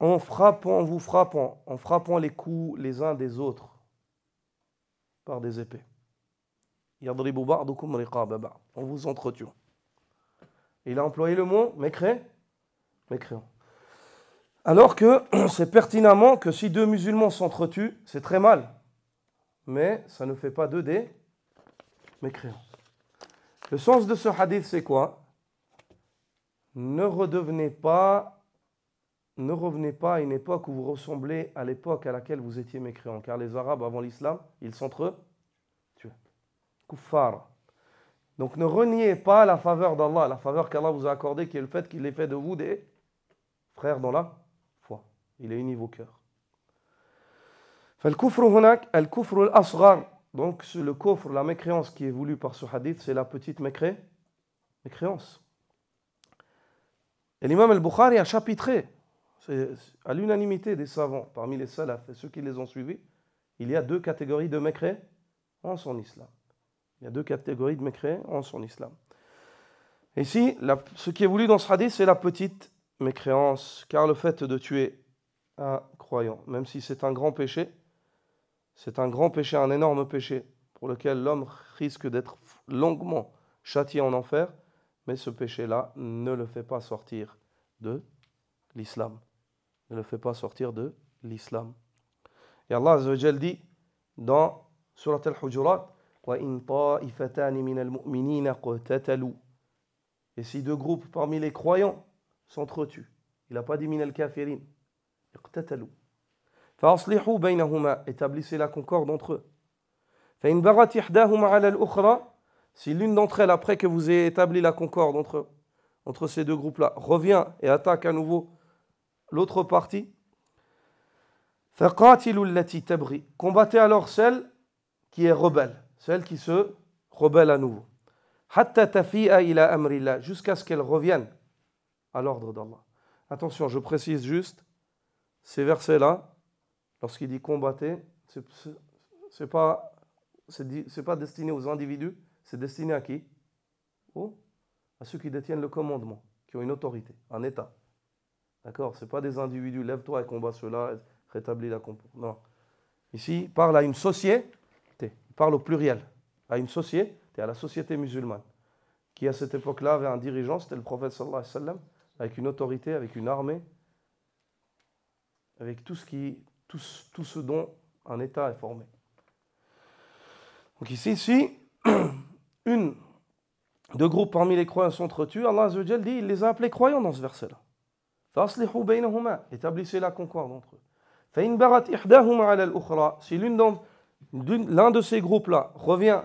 en vous frappant, en frappant les coups les uns des autres par des épées. Yadribu ba'dukum riqaba ba'd, en vous entretuant. Il a employé le mot mécréant. Alors que c'est pertinemment que si deux musulmans s'entretuent, c'est très mal. Mais ça ne fait pas d'eux des mécréants. Le sens de ce hadith, c'est quoi? Ne revenez pas à une époque où vous ressemblez à l'époque à laquelle vous étiez mécréants. Car les Arabes, avant l'islam, ils s'entretuaient. Kuffar. Donc ne reniez pas la faveur d'Allah, la faveur qu'Allah vous a accordée, qui est le fait qu'il ait fait de vous des frères dans la foi. Il a uni vos cœurs. Donc le kufr, la mécréance qui est voulue par ce hadith, c'est la petite mécréance. Et l'imam al-Bukhari a chapitré, à l'unanimité des savants, parmi les salafs et ceux qui les ont suivis, il y a deux catégories de mécréants en son islam. Il y a deux catégories de mécréants en son islam. Et ici, ce qui est voulu dans ce hadith, c'est la petite mécréance, car le fait de tuer un croyant, même si c'est un grand péché, un énorme péché, pour lequel l'homme risque d'être longuement châtié en enfer, mais ce péché-là ne le fait pas sortir de l'islam. Et Allah Azza wa Jal dit dans Surat Al-Hujurat: وَإِن طَائِفَتَانِ مِنَ الْمُؤْمِنِينَ اقْتَتَلُوا. Et si deux groupes parmi les croyants s'entretuent, il n'a pas dit min al-kafirin, اقْتَتَلُوا فَأَصْلِحُوا بَيْنَهُمَا, établissez la concorde entre eux. فَإِن بَغَتْ إِحْدَاهُمَا عَلَى الْأُخْرَى, si l'une d'entre elles, après que vous ayez établi la concorde entre ces deux groupes-là, revient et attaque à nouveau l'autre partie, فَقَاتِلُوا الَّتِي تَبْغِي, combattez alors celle qui est rebelle, celle qui se rebelle à nouveau. حَتَّى تَفِيءَ إِلَى أَمْرِ اللَّهِ, jusqu'à ce qu'elle revienne à l'ordre d'Allah. Attention, je précise juste, ces versets-là, lorsqu'il dit combattez, c'est pas destiné aux individus, c'est destiné à qui? À ceux qui détiennent le commandement, qui ont une autorité, un État. D'accord? Ce n'est pas des individus, lève-toi et combat cela, rétablis la concorde. Non. Ici, il parle à une société, il parle au pluriel, à une société, à la société musulmane, qui à cette époque-là avait un dirigeant, c'était le prophète sallallahu alayhi wa sallam, avec une autorité, avec une armée, avec tout ce dont un État est formé. Donc ici, deux groupes parmi les croyants s'entretuent, Allah Azza wa Jal dit, il les a appelés croyants dans ce verset-là. فَأَصْلِحُوا بَيْنَهُمَا, établissez la concorde entre eux. فَإِن بَغَتْ إِحْدَاهُمَا عَلَى الْأُخْرَى, si l'un de ces groupes-là revient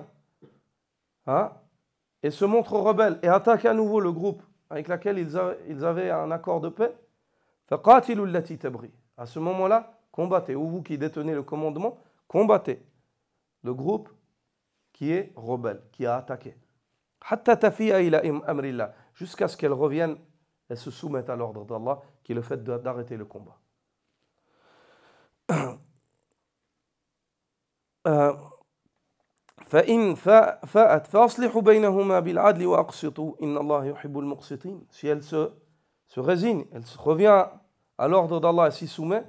et se montre rebelle et attaque à nouveau le groupe avec lequel ils avaient un accord de paix, فَقَاتِلُوا الَّتِي تَبْغِي, à ce moment-là, combattez, ou vous qui détenez le commandement, combattez le groupe qui est rebelle, qui a attaqué. حتى تفيء إلى أمر الله, jusqu'à ce qu'elle revienne, elle se soumette à l'ordre d'Allah, qui est le fait d'arrêter le combat. فإن فاءت فأصلحوا بينهما بالعدل وأقسطوا إن الله يحب المقسطين. Si elle se résigne, elle revient à l'ordre d'Allah et s'y soumet,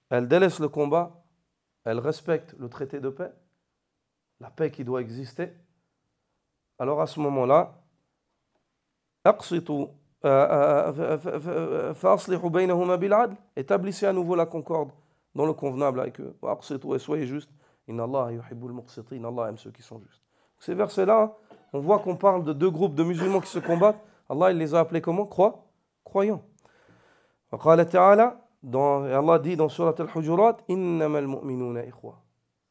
elle délaisse le combat, elle respecte le traité de paix, la paix qui doit exister, alors à ce moment-là, أقسطوا فأصلحوا بينهما بالعدل, établissez à nouveau la concorde dans le convenable avec eux. وأقسطوا, et soyez justes. Inna Allah yuhibbul muqsitin, Allah aime ceux qui sont justes. Ces versets-là, on voit qu'on parle de deux groupes de musulmans qui se combattent. Allah, il les a appelés comment? Croyants. وقال تعالى, Allah dit dans Surat Al-Hujurat, إنما المؤمنون إخوة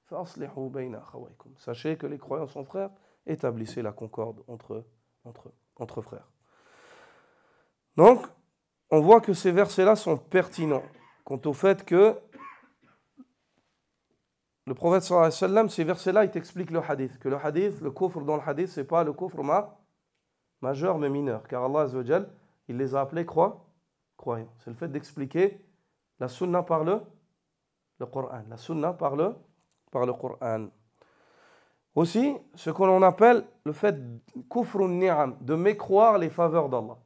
فأصلحوا بين أخويكم. Sachez que les croyants sont frères, établissez la concorde entre frères. Donc, on voit que ces versets-là sont pertinents quant au fait que le prophète sallallahu alayhi wa sallam, ces versets-là, il t'explique le hadith. Que le hadith, le kufr dans le hadith, ce n'est pas le kufr majeur mais mineur. Car Allah Azza wa Jal, il les a appelés croyants. C'est le fait d'expliquer la sunna par le Coran. La sunna par le Coran. Aussi, ce que l'on appelle le fait kufr ni'am, de mécroire les faveurs d'Allah.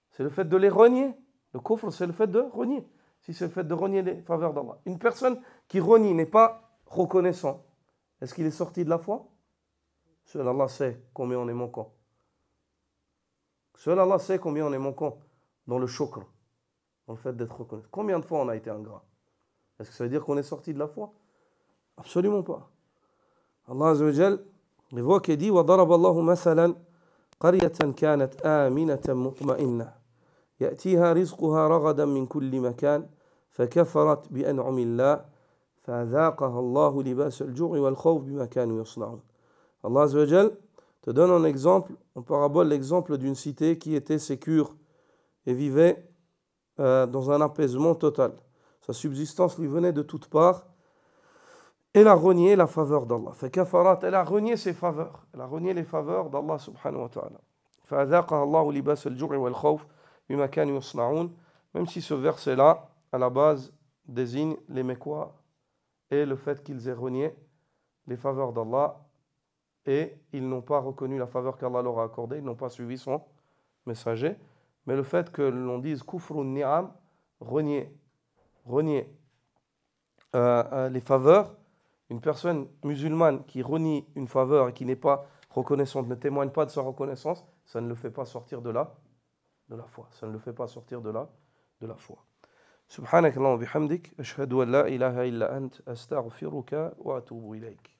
C'est le fait de les renier. Le kufr, c'est le fait de renier. Si c'est le fait de renier les faveurs d'Allah. Une personne qui renie n'est pas reconnaissant, est-ce qu'il est sorti de la foi? Seul Allah sait combien on est manquant. Seul Allah sait combien on est manquant dans le shukr, dans le fait d'être reconnaissant. Combien de fois on a été ingrat? Est-ce que ça veut dire qu'on est sorti de la foi? Absolument pas. Allah Azza wa Jal évoque et dit وَضَرَبَ اللَّهُ مَثَلًا قَرْيَةً كَانَتْ آمِنَةً مُطْمَئِنَّةً يأتيها رزقها رغدا من كل مكان فكفرت بأنعم الله فذاقها الله لباس الجوع والخوف بما كانوا يصنعون. Allah Azza wa Jal te donne un exemple, en parabole, l'exemple d'une cité qui était sécure et vivait dans un apaisement total. Sa subsistance lui venait de toutes parts. Elle a renié la faveur d'Allah. فكفرت, elle a renié ses faveurs. Elle a renié les faveurs d'Allah subhanahu wa ta'ala. فذاقها الله لباس الجوع والخوف même si ce verset-là, à la base, désigne les Mécois et le fait qu'ils aient renié les faveurs d'Allah et ils n'ont pas reconnu la faveur qu'Allah leur a accordée, ils n'ont pas suivi son messager. Mais le fait que l'on dise kufrun ni'am, renier les faveurs, une personne musulmane qui renie une faveur et qui n'est pas reconnaissante, ne témoigne pas de sa reconnaissance, ça ne le fait pas sortir de la foi. Ça ne le fait pas sortir de la foi. Subhanakallahumma bihamdik, ashhadu an la ilaha illa ant, astaghfiruka wa atubu ilayk.